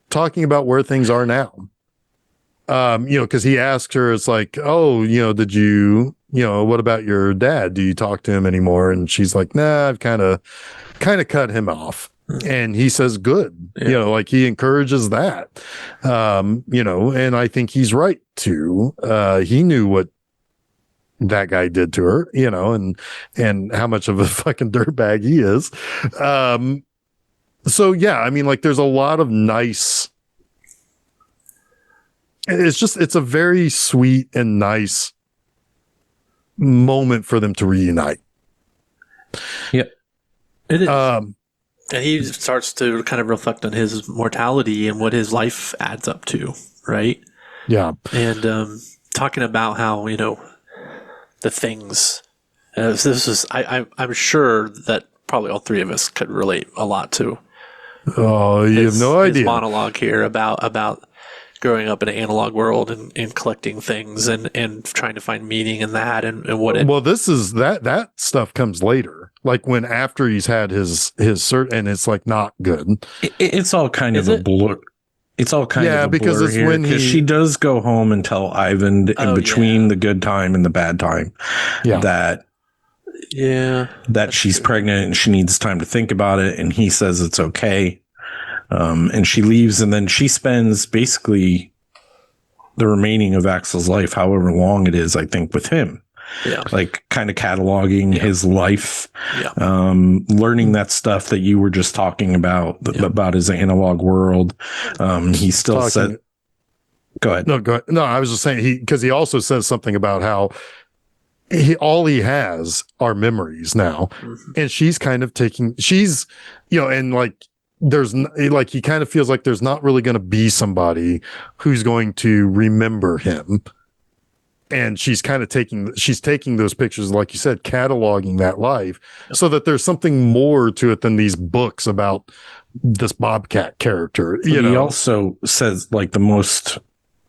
talking about where things are now. Because he asked her, it's like, oh, did you, what about your dad? Do you talk to him anymore? And she's like, nah, I've kind of cut him off. And he says, good. Yeah. Like he encourages that. And I think he's right too. He knew what that guy did to her, and how much of a fucking dirtbag he is. So yeah, I mean, like there's a lot of nice, it's a very sweet and nice moment for them to reunite. Yep. It is. And he starts to kind of reflect on his mortality and what his life adds up to, right? Yeah. And talking about how, the things, this is, I'm sure that probably all three of us could relate a lot to. Oh, you have no idea. His monologue here about growing up in an analog world and collecting things and trying to find meaning in that and what it. Well, this is that stuff comes later, like when after he's had his cert, and it's like not good. It's all kind Is of a it? blur. It's all kind of a because blur it's here, when because he she does go home and tell Ivan in between the good time and the bad time that she's pregnant and she needs time to think about it, and he says it's okay. And she leaves, and then she spends basically the remaining of Axel's life, however long it is, I think, with him. Yeah. Like kind of cataloging his life, learning that stuff that you were just talking about his analog world. He still said, go ahead. No, go ahead. No, I was just saying because he also says something about how all he has are memories now. Mm-hmm. And she's kind of and like, he kind of feels like there's not really going to be somebody who's going to remember him. And she's kind of taking those pictures, like you said, cataloging that life so that there's something more to it than these books about this Bobcat character. He also says like the most,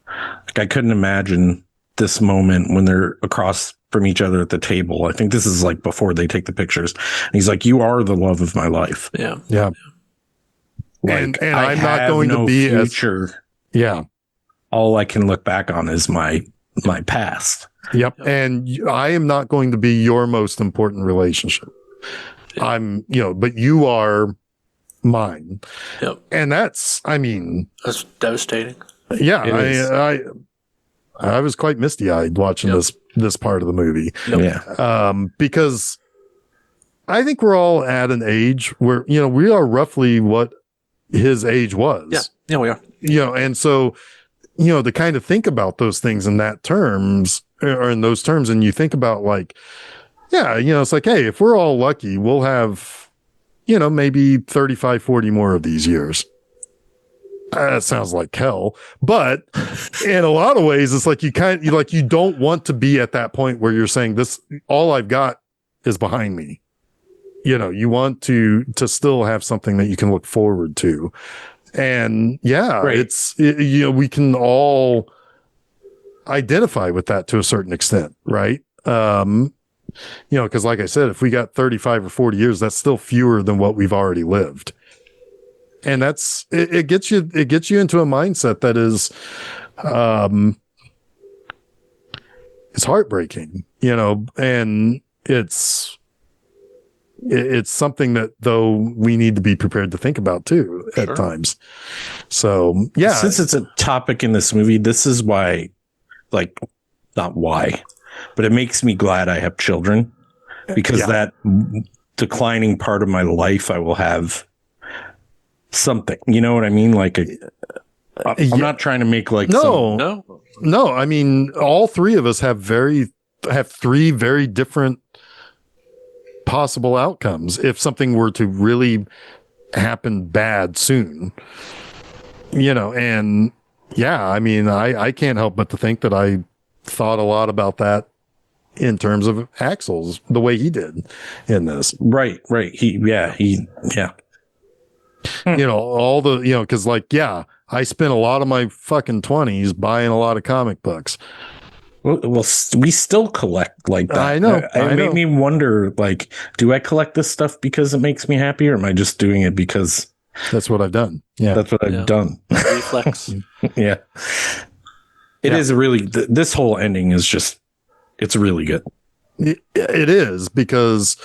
like, I couldn't imagine this moment when they're across from each other at the table. I think this is like before they take the pictures. And he's like, "You are the love of my life." Yeah. Yeah. Like, and I'm not going to be future. All I can look back on is my past. Yep. And I am not going to be your most important relationship. But you are mine. Yep. And that's devastating. Yeah. I was quite misty eyed watching this part of the movie. Yep. Yeah. Because I think we're all at an age where, we are roughly what his age was. Yeah. Yeah, we are. And so, to kind of think about those things in that terms or in those terms, and you think about like, it's like, hey, if we're all lucky, we'll have, maybe 35, 40 more of these years. That sounds like hell, but in a lot of ways, it's like you don't want to be at that point where you're saying this, all I've got is behind me. You want to still have something that you can look forward to. And we can all identify with that to a certain extent, right? Because like I said, if we got 35 or 40 years, that's still fewer than what we've already lived. And that's, it gets you into a mindset that is, it's heartbreaking, and it's something that though we need to be prepared to think about too at times. So since it's a topic in this movie, this is why, like, not why, but it makes me glad I have children, because that declining part of my life, I will have something, you know what I mean? Like I'm not trying to make like no. I mean, all three of us have three very different possible outcomes if something were to really happen bad soon, and I can't help but to think that I thought a lot about that in terms of Axel's, the way he did in this. Right. All the, cause I spent a lot of my fucking 20s buying a lot of comic books. Well, we still collect like that. I know. It made me wonder, like, do I collect this stuff because it makes me happy, or am I just doing it because that's what I've done? Yeah. That's what I've done. Reflex. Yeah. It is really, this whole ending is just, it's really good. It is, because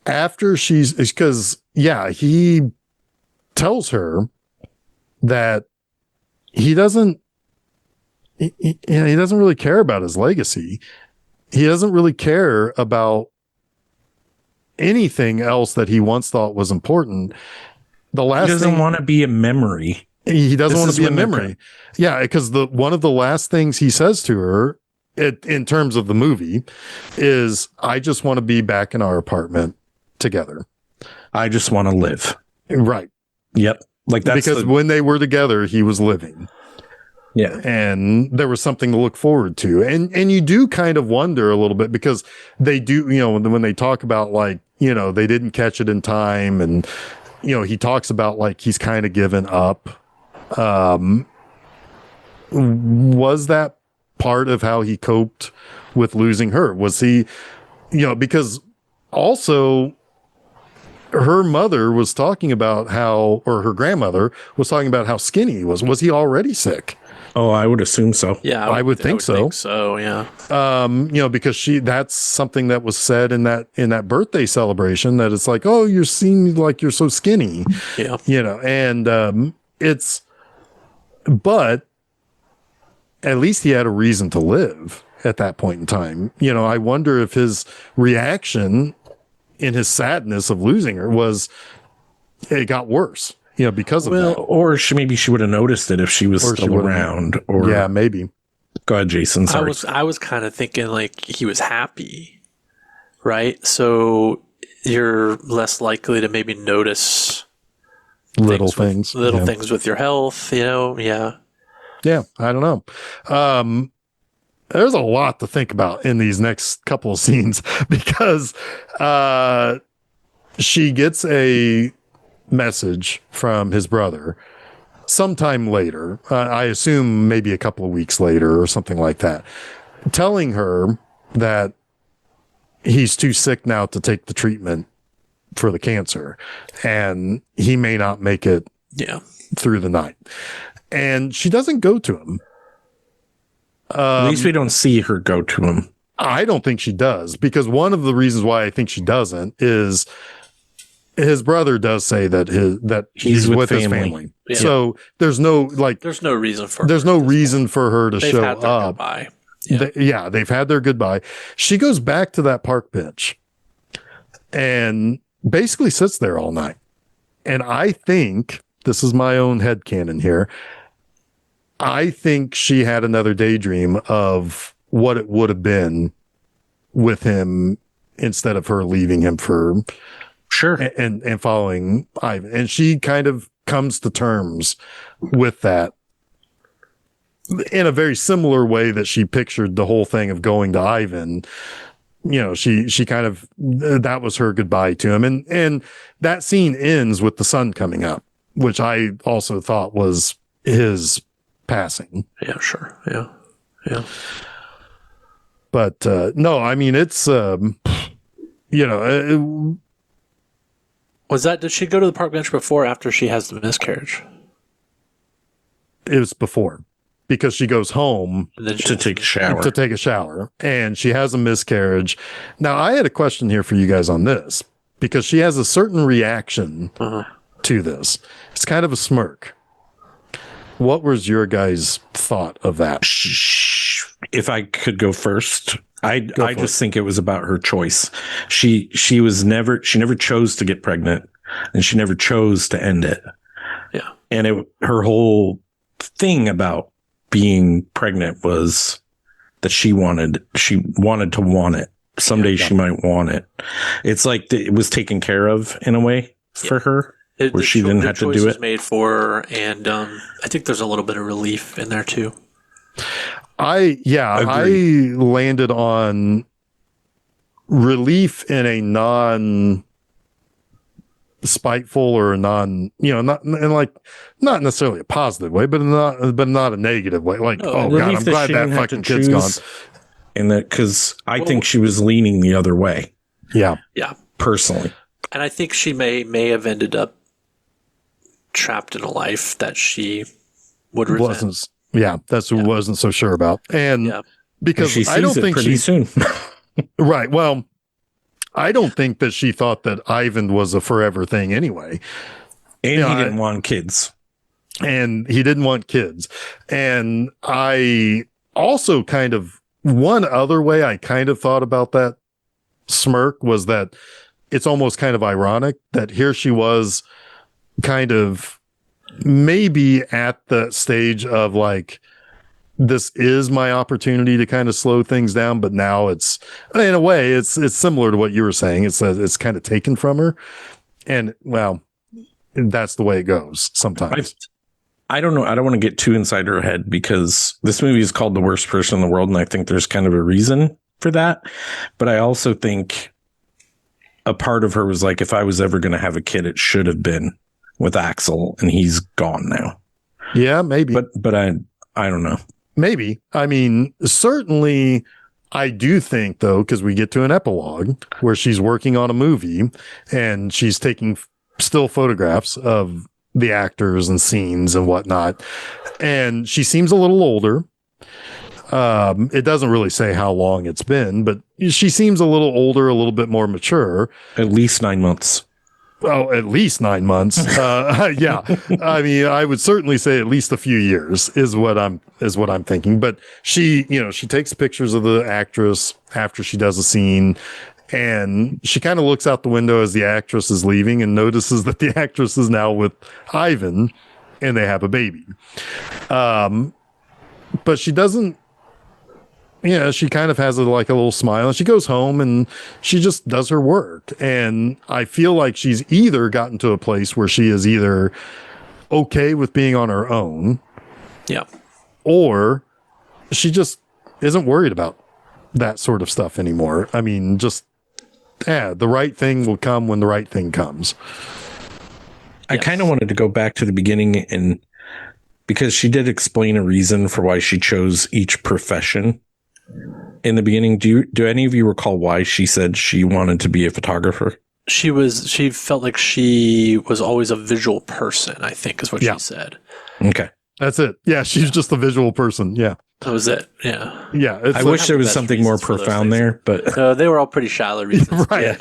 after he tells her that he doesn't really care about his legacy. He doesn't really care about anything else that he once thought was important. He doesn't want to be a memory. He doesn't want to be a memory. Yeah, because one of the last things he says to her in terms of the movie is, I just want to be back in our apartment together. I just want to live. Right. Yep. Like that's because when they were together, he was living. Yeah. And there was something to look forward to. And you do kind of wonder a little bit, because they do, when they talk about like, they didn't catch it in time. And, he talks about like, he's kind of given up. was that part of how he coped with losing her? Was he, because also her mother was talking about how, or her grandmother was talking about how skinny he was. Was he already sick? Oh, I would assume so. Yeah, I would think so. Think so, yeah. Because that's something that was said in that birthday celebration, that it's like, oh, you seem like you're so skinny. Yeah. And but at least he had a reason to live at that point in time. I wonder if his reaction in his sadness of losing her was, it got worse, because of that. Or maybe she would have noticed it if she was still around. Or yeah, maybe. Go ahead, Jason. Sorry. I was kind of thinking like he was happy, right? So you're less likely to maybe notice little things with your health, Yeah. Yeah, I don't know. There's a lot to think about in these next couple of scenes, because she gets a message from his brother sometime later. I assume maybe a couple of weeks later or something like that, telling her that he's too sick now to take the treatment for the cancer, and he may not make it through the night. And she doesn't go to him. At least we don't see her go to him. I don't think she does, because one of the reasons why I think she doesn't is his brother does say that he's with his family. Yeah. So there's no reason for her to show up. Goodbye. Yeah. They've had their goodbye. She goes back to that park bench and basically sits there all night. And I think, this is my own headcanon here, I think she had another daydream of what it would have been with him instead of her leaving him for sure and following Ivan. And she kind of comes to terms with that in a very similar way that she pictured the whole thing of going to Ivan. She kind of, that was her goodbye to him. And that scene ends with the sun coming up, which I also thought was his passing. Yeah, sure. Yeah. But no, I mean, it's was that, did she go to the park bench before or after she has the miscarriage? It was before, because she goes home to take a shower. And she has a miscarriage. Now, I had a question here for you guys on this, because she has a certain reaction to this. It's kind of a smirk. What was your guys' thought of that? If I could go first, I just think it was about her choice. She never chose to get pregnant, and she never chose to end it. Yeah. And her whole thing about being pregnant was that she wanted to want it. Someday she might want it. It's like it was taken care of in a way for her. Where she didn't have to do it. Made for her, and I think there's a little bit of relief in there too. I landed on relief in a non spiteful or not necessarily a positive way, but not a negative way. Like, God, I'm glad that fucking kid's gone. And that, because I think she was leaning the other way. Yeah. Personally. And I think she may have ended up trapped in a life that she would resent. Wasn't so sure about. And because I don't think pretty soon. Right. Well, I don't think that she thought that Ivan was a forever thing anyway. And he didn't want kids. And he didn't want kids. And I also kind of, one other way I kind of thought about that smirk was that it's almost kind of ironic that here she was kind of maybe at the stage of like, this is my opportunity to kind of slow things down, but now it's, in a way, it's similar to what you were saying. It's kind of taken from her, and well, that's the way it goes sometimes. I don't know. I don't want to get too inside her head, because this movie is called The Worst Person in the World, and I think there's kind of a reason for that. But I also think a part of her was like, if I was ever going to have a kid, it should have been with Axel, and he's gone now. Yeah, maybe. But I don't know. Maybe. I mean, certainly I do think, though, because we get to an epilogue where she's working on a movie and she's taking still photographs of the actors and scenes and whatnot. And she seems a little older. It doesn't really say how long it's been, but she seems a little older, a little bit more mature. At least 9 months. Oh, at least 9 months. Yeah. I mean, I would certainly say at least a few years is what I'm thinking. But she takes pictures of the actress after she does a scene, and she kind of looks out the window as the actress is leaving and notices that the actress is now with Ivan and they have a baby. But she doesn't, she kind of has like a little smile, and she goes home and she just does her work. And I feel like she's either gotten to a place where she is either okay with being on her own. Yeah. Or she just isn't worried about that sort of stuff anymore. I mean, the right thing will come when the right thing comes. I kind of wanted to go back to the beginning, and because she did explain a reason for why she chose each profession in the beginning. Do any of you recall why she said she wanted to be a photographer? She felt like she was always a visual person, I think is what she said. Okay. That's it. Yeah. She's just a visual person. Yeah. That was it. Yeah. Yeah. I wish there was something more profound there, but they were all pretty shallow reasons. Right.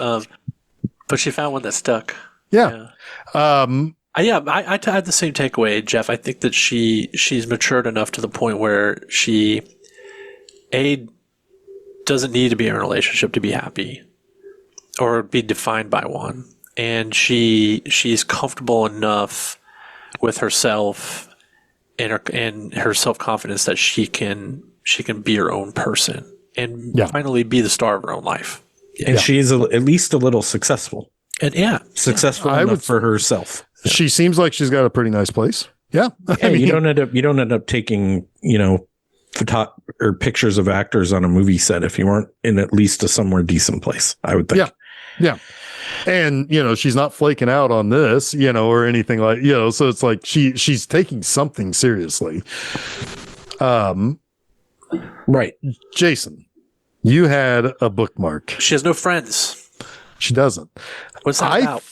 But she found one that stuck. Yeah. I had the same takeaway, Jeff. I think that she's matured enough to the point where she doesn't need to be in a relationship to be happy or be defined by one, and she's comfortable enough with herself and her self-confidence that she can be her own person and finally be the star of her own life. And she is at least a little successful. And successful enough for herself. She seems like she's got a pretty nice place. Yeah. I mean, you don't end up taking, or pictures of actors on a movie set if you weren't in at least a somewhere decent place, I would think. Yeah. Yeah. And, she's not flaking out on this, or anything like, so it's like she's taking something seriously. Right. Jason, you had a bookmark. She has no friends. She doesn't. What's that about?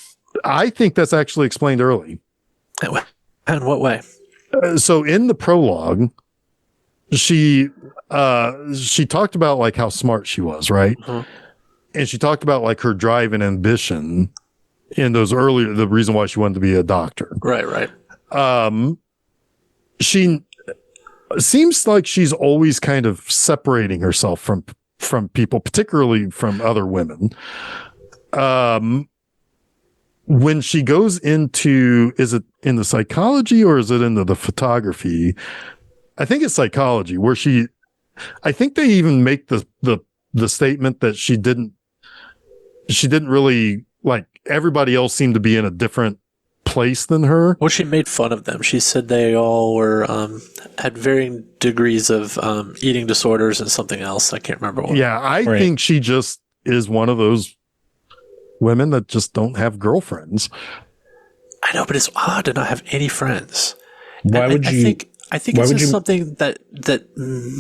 I think that's actually explained early. In what way? So in the prologue, she talked about like how smart she was, right? Mm-hmm. And she talked about like her drive and ambition in those earlier, the reason why she wanted to be a doctor. Right. She seems like she's always kind of separating herself from people, particularly from other women. When she goes into, is it in the psychology or is it into the photography? I think it's psychology, where I think they even make the statement that she didn't really, like, everybody else seemed to be in a different place than her. Well, she made fun of them. She said they all were, had varying degrees of, eating disorders and something else. I can't remember what. Yeah. I think she just is one of those women that just don't have girlfriends. I know, but it's odd to not have any friends. Why would you? I think it's just something that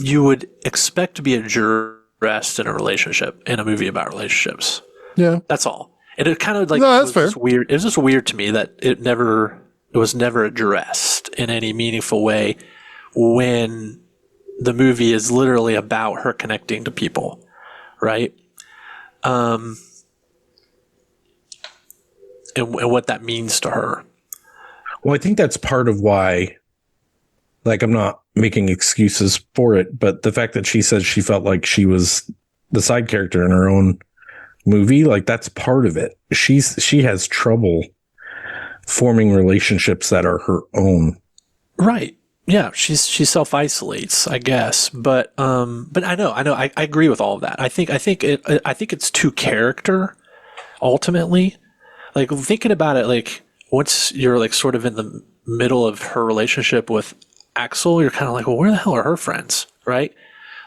you would expect to be addressed in a relationship, in a movie about relationships. Yeah, that's all. And it kind of like that's fair. Weird. It was just weird to me that it was never addressed in any meaningful way when the movie is literally about her connecting to people, right? And what that means to her. Well, I think that's part of why, like, I'm not making excuses for it, but the fact that she says she felt like she was the side character in her own movie, like, that's part of it. She has trouble forming relationships that are her own. Right. Yeah. She self-isolates, I guess. But I know. I agree with all of that. I think it's to character ultimately. Like, thinking about it, like, once you're like sort of in the middle of her relationship with Axel, you're kind of like, well, where the hell are her friends, right?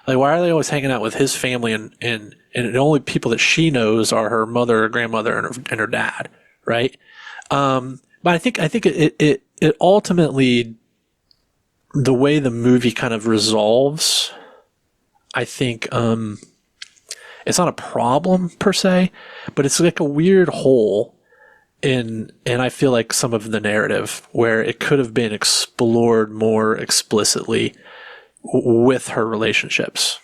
Like, why are they always hanging out with his family and the only people that she knows are her mother, her grandmother, and her dad, right? But I think it ultimately the way the movie kind of resolves, I think it's not a problem per se, but it's like a weird hole and I feel like some of the narrative where it could have been explored more explicitly with her relationships,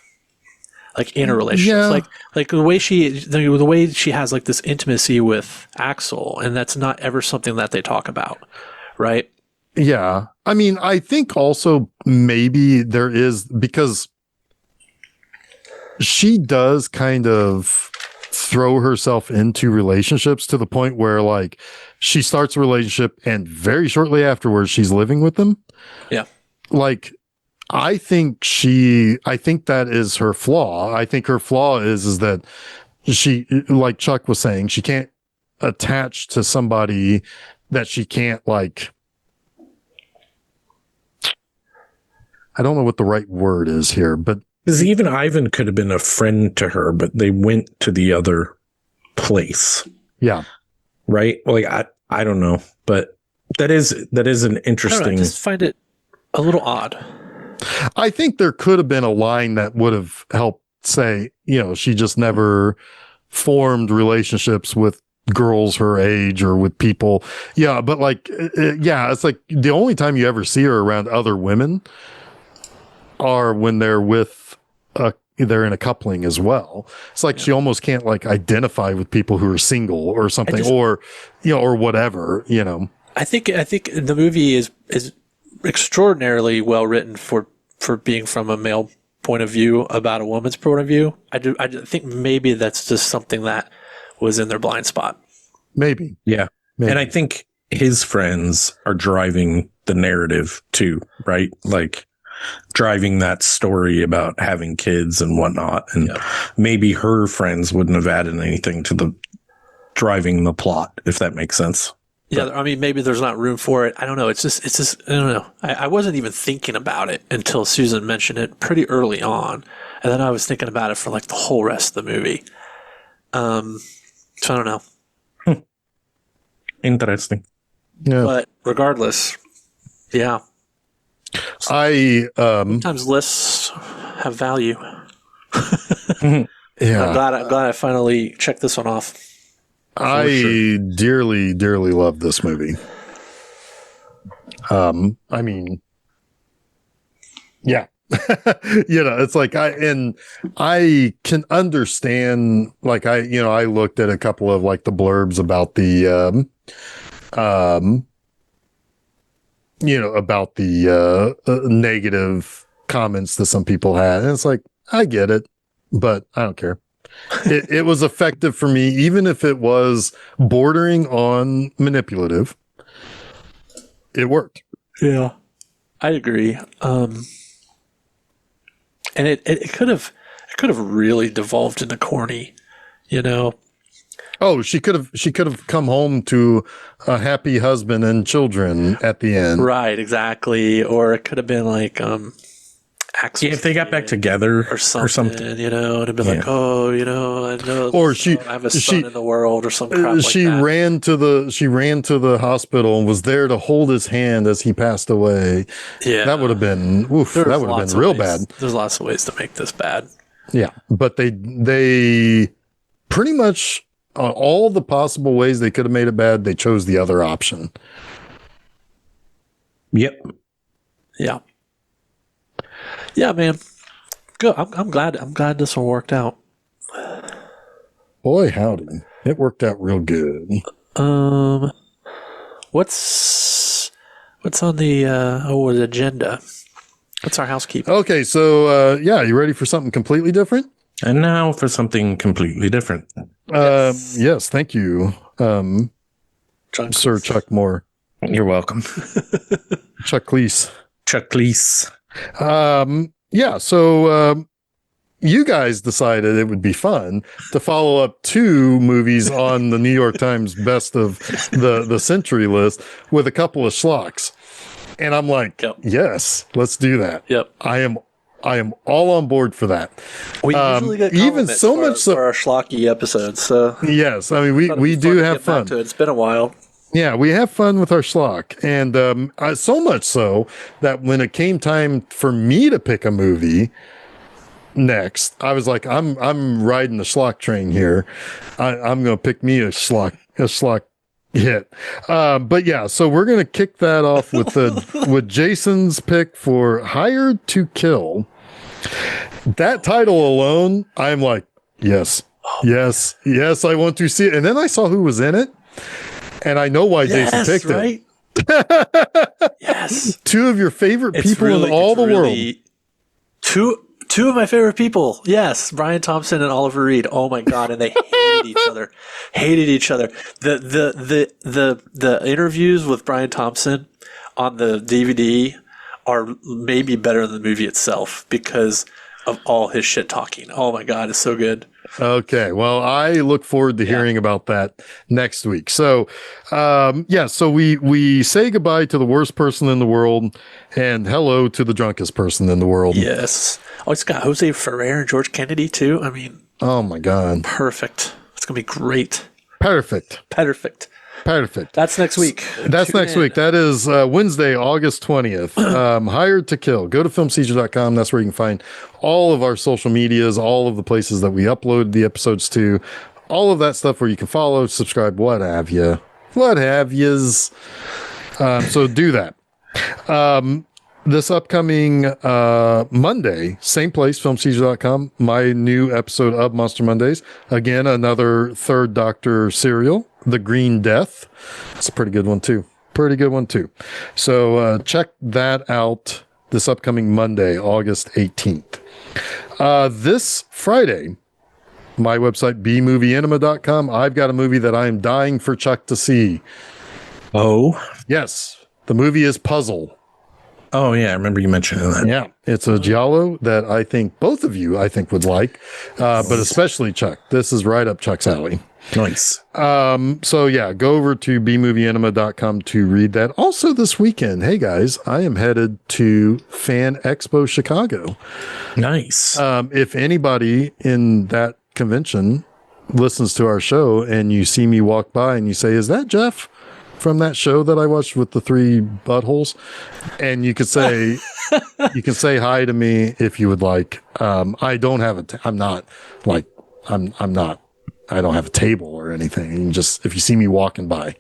like inner relationships, like the way she has like this intimacy with Axel, and that's not ever something that they talk about, right? Yeah. I mean, I think also maybe there is, because she does kind of throw herself into relationships to the point where like she starts a relationship and very shortly afterwards she's living with them. Yeah. Like, I think that is her flaw. I think her flaw is that she, like Chuck was saying, she can't attach to somebody that she can't, like, I don't know what the right word is here, but because even Ivan could have been a friend to her, but they went to the other place. Yeah. Right? Like, I don't know, but that is an interesting. I just find it a little odd. I think there could have been a line that would have helped say, she just never formed relationships with girls her age or with people. Yeah. But like, it's like the only time you ever see her around other women are when they're they're in a coupling as well. It's like she almost can't like identify with people who are single or something, or whatever. I think the movie is extraordinarily well written for being from a male point of view about a woman's point of view. I think maybe that's just something that was in their blind spot. Maybe. Yeah. Maybe. And I think his friends are driving the narrative too, right? Like driving that story about having kids and whatnot. And maybe her friends wouldn't have added anything to the driving the plot, if that makes sense. Yeah, I mean, maybe there's not room for it. I don't know. It's just I don't know. I wasn't even thinking about it until Susan mentioned it pretty early on. And then I was thinking about it for like the whole rest of the movie. So I don't know. Interesting. Yeah. But regardless, yeah. Sometimes lists have value. Yeah. I'm glad I finally checked this one off. I dearly, dearly love this movie. I mean, yeah, it's like I can understand, like, I looked at a couple of like the blurbs about the, about the, negative comments that some people had. And it's like, I get it, but I don't care. It was effective for me, even if it was bordering on manipulative. It worked. Yeah, I agree. And it could have really devolved into corny, Oh, she could have come home to a happy husband and children at the end. Right, exactly. Or it could have been like Axel, if they got back together or something. It'd be like, oh, I know, or I have a son in the world, or some crap like she that. ran to the hospital and was there to hold his hand as he passed away. Yeah, that would have been that would have been real bad. There's lots of ways to make this bad. Yeah, but they pretty much all the possible ways they could have made it bad, they chose the other option. Yep. Yeah. Yeah, man. Good. I'm glad this one worked out. Boy, howdy. It worked out real good. What's on the agenda? What's our housekeeping? Okay, so you ready for something completely different? And now for something completely different. Yes, thank you. Sir Chuck Moore. You're welcome. Chuck Cleese. Chuck Cleese. So you guys decided it would be fun to follow up 2 movies on the New York Times best of the century list with a couple of schlocks. And I'm like, Yes, let's do that. Yep. I am all on board for that. We usually get even so much so for our schlocky episodes. So yes, I mean we do have fun. It's been a while. Yeah, we have fun with our schlock. And so much so that when it came time for me to pick a movie next, I was like, I'm riding the schlock train here. I'm going to pick me a schlock hit. But yeah, so we're going to kick that off with with Jason's pick for Hired to Kill. That title alone, I'm like, yes, I want to see it. And then I saw who was in it. And I know why Jason picked it. Yes. Two of your favorite people in all the world. Two of my favorite people. Yes. Brian Thompson and Oliver Reed. Oh my God. And they hated each other. The interviews with Brian Thompson on the DVD are maybe better than the movie itself because of all his shit talking. Oh my God. It's so good. Okay. Well, I look forward to hearing about that next week. So, so we say goodbye to the worst person in the world and hello to the drunkest person in the world. Yes. Oh, it's got Jose Ferrer and George Kennedy too. I mean, oh my God. Perfect. It's going to be great. Perfect. That's next week. That's next week. That is Wednesday, August 20th. Hired to Kill. Go to filmseizure.com. That's where you can find all of our social medias, all of the places that we upload the episodes to, all of that stuff where you can follow, subscribe, what have you. So do that. This upcoming Monday, same place, filmseizure.com, my new episode of Monster Mondays. Again, another Third Doctor serial, The Green Death. It's a pretty good one, too. So check that out this upcoming Monday, August 18th. This Friday, my website, bmovieenema.com, I've got a movie that I am dying for Chuck to see. Oh? Yes. The movie is Puzzle. Oh, yeah. I remember you mentioning that. Yeah. It's a giallo that I think both of you, would like, but especially Chuck. This is right up Chuck's alley. Nice. So yeah, go over to bmovieenema.com to read that. Also this weekend, hey guys, I am headed to Fan Expo Chicago. Nice. If anybody in that convention listens to our show and you see me walk by and you say, is that Jeff from that show that I watched with the three buttholes? And you could say, you can say hi to me if you would like. I don't have I don't have a table or anything. You can just, if you see me walking by,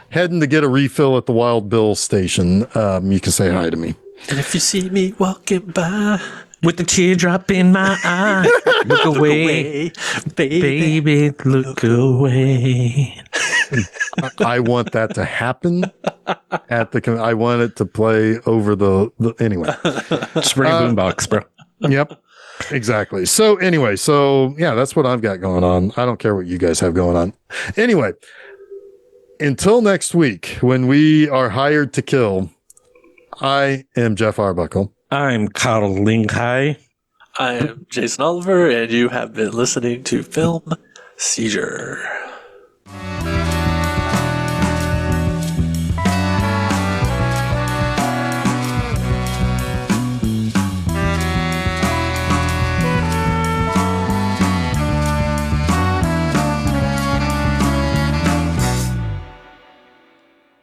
heading to get a refill at the Wild Bill station, you can say hi to me. And if you see me walking by with the teardrop in my eye, look away, baby, look away. I want that to happen I want it to play over the anyway. Just bring a boombox, bro. Yep. Exactly. So anyway, that's what I've got going on. I don't care what you guys have going on. Anyway, until next week, when we are hired to kill, I am Jeff Arbuckle. I'm Carl Linkai. I am Jason Oliver, and you have been listening to Film Seizure.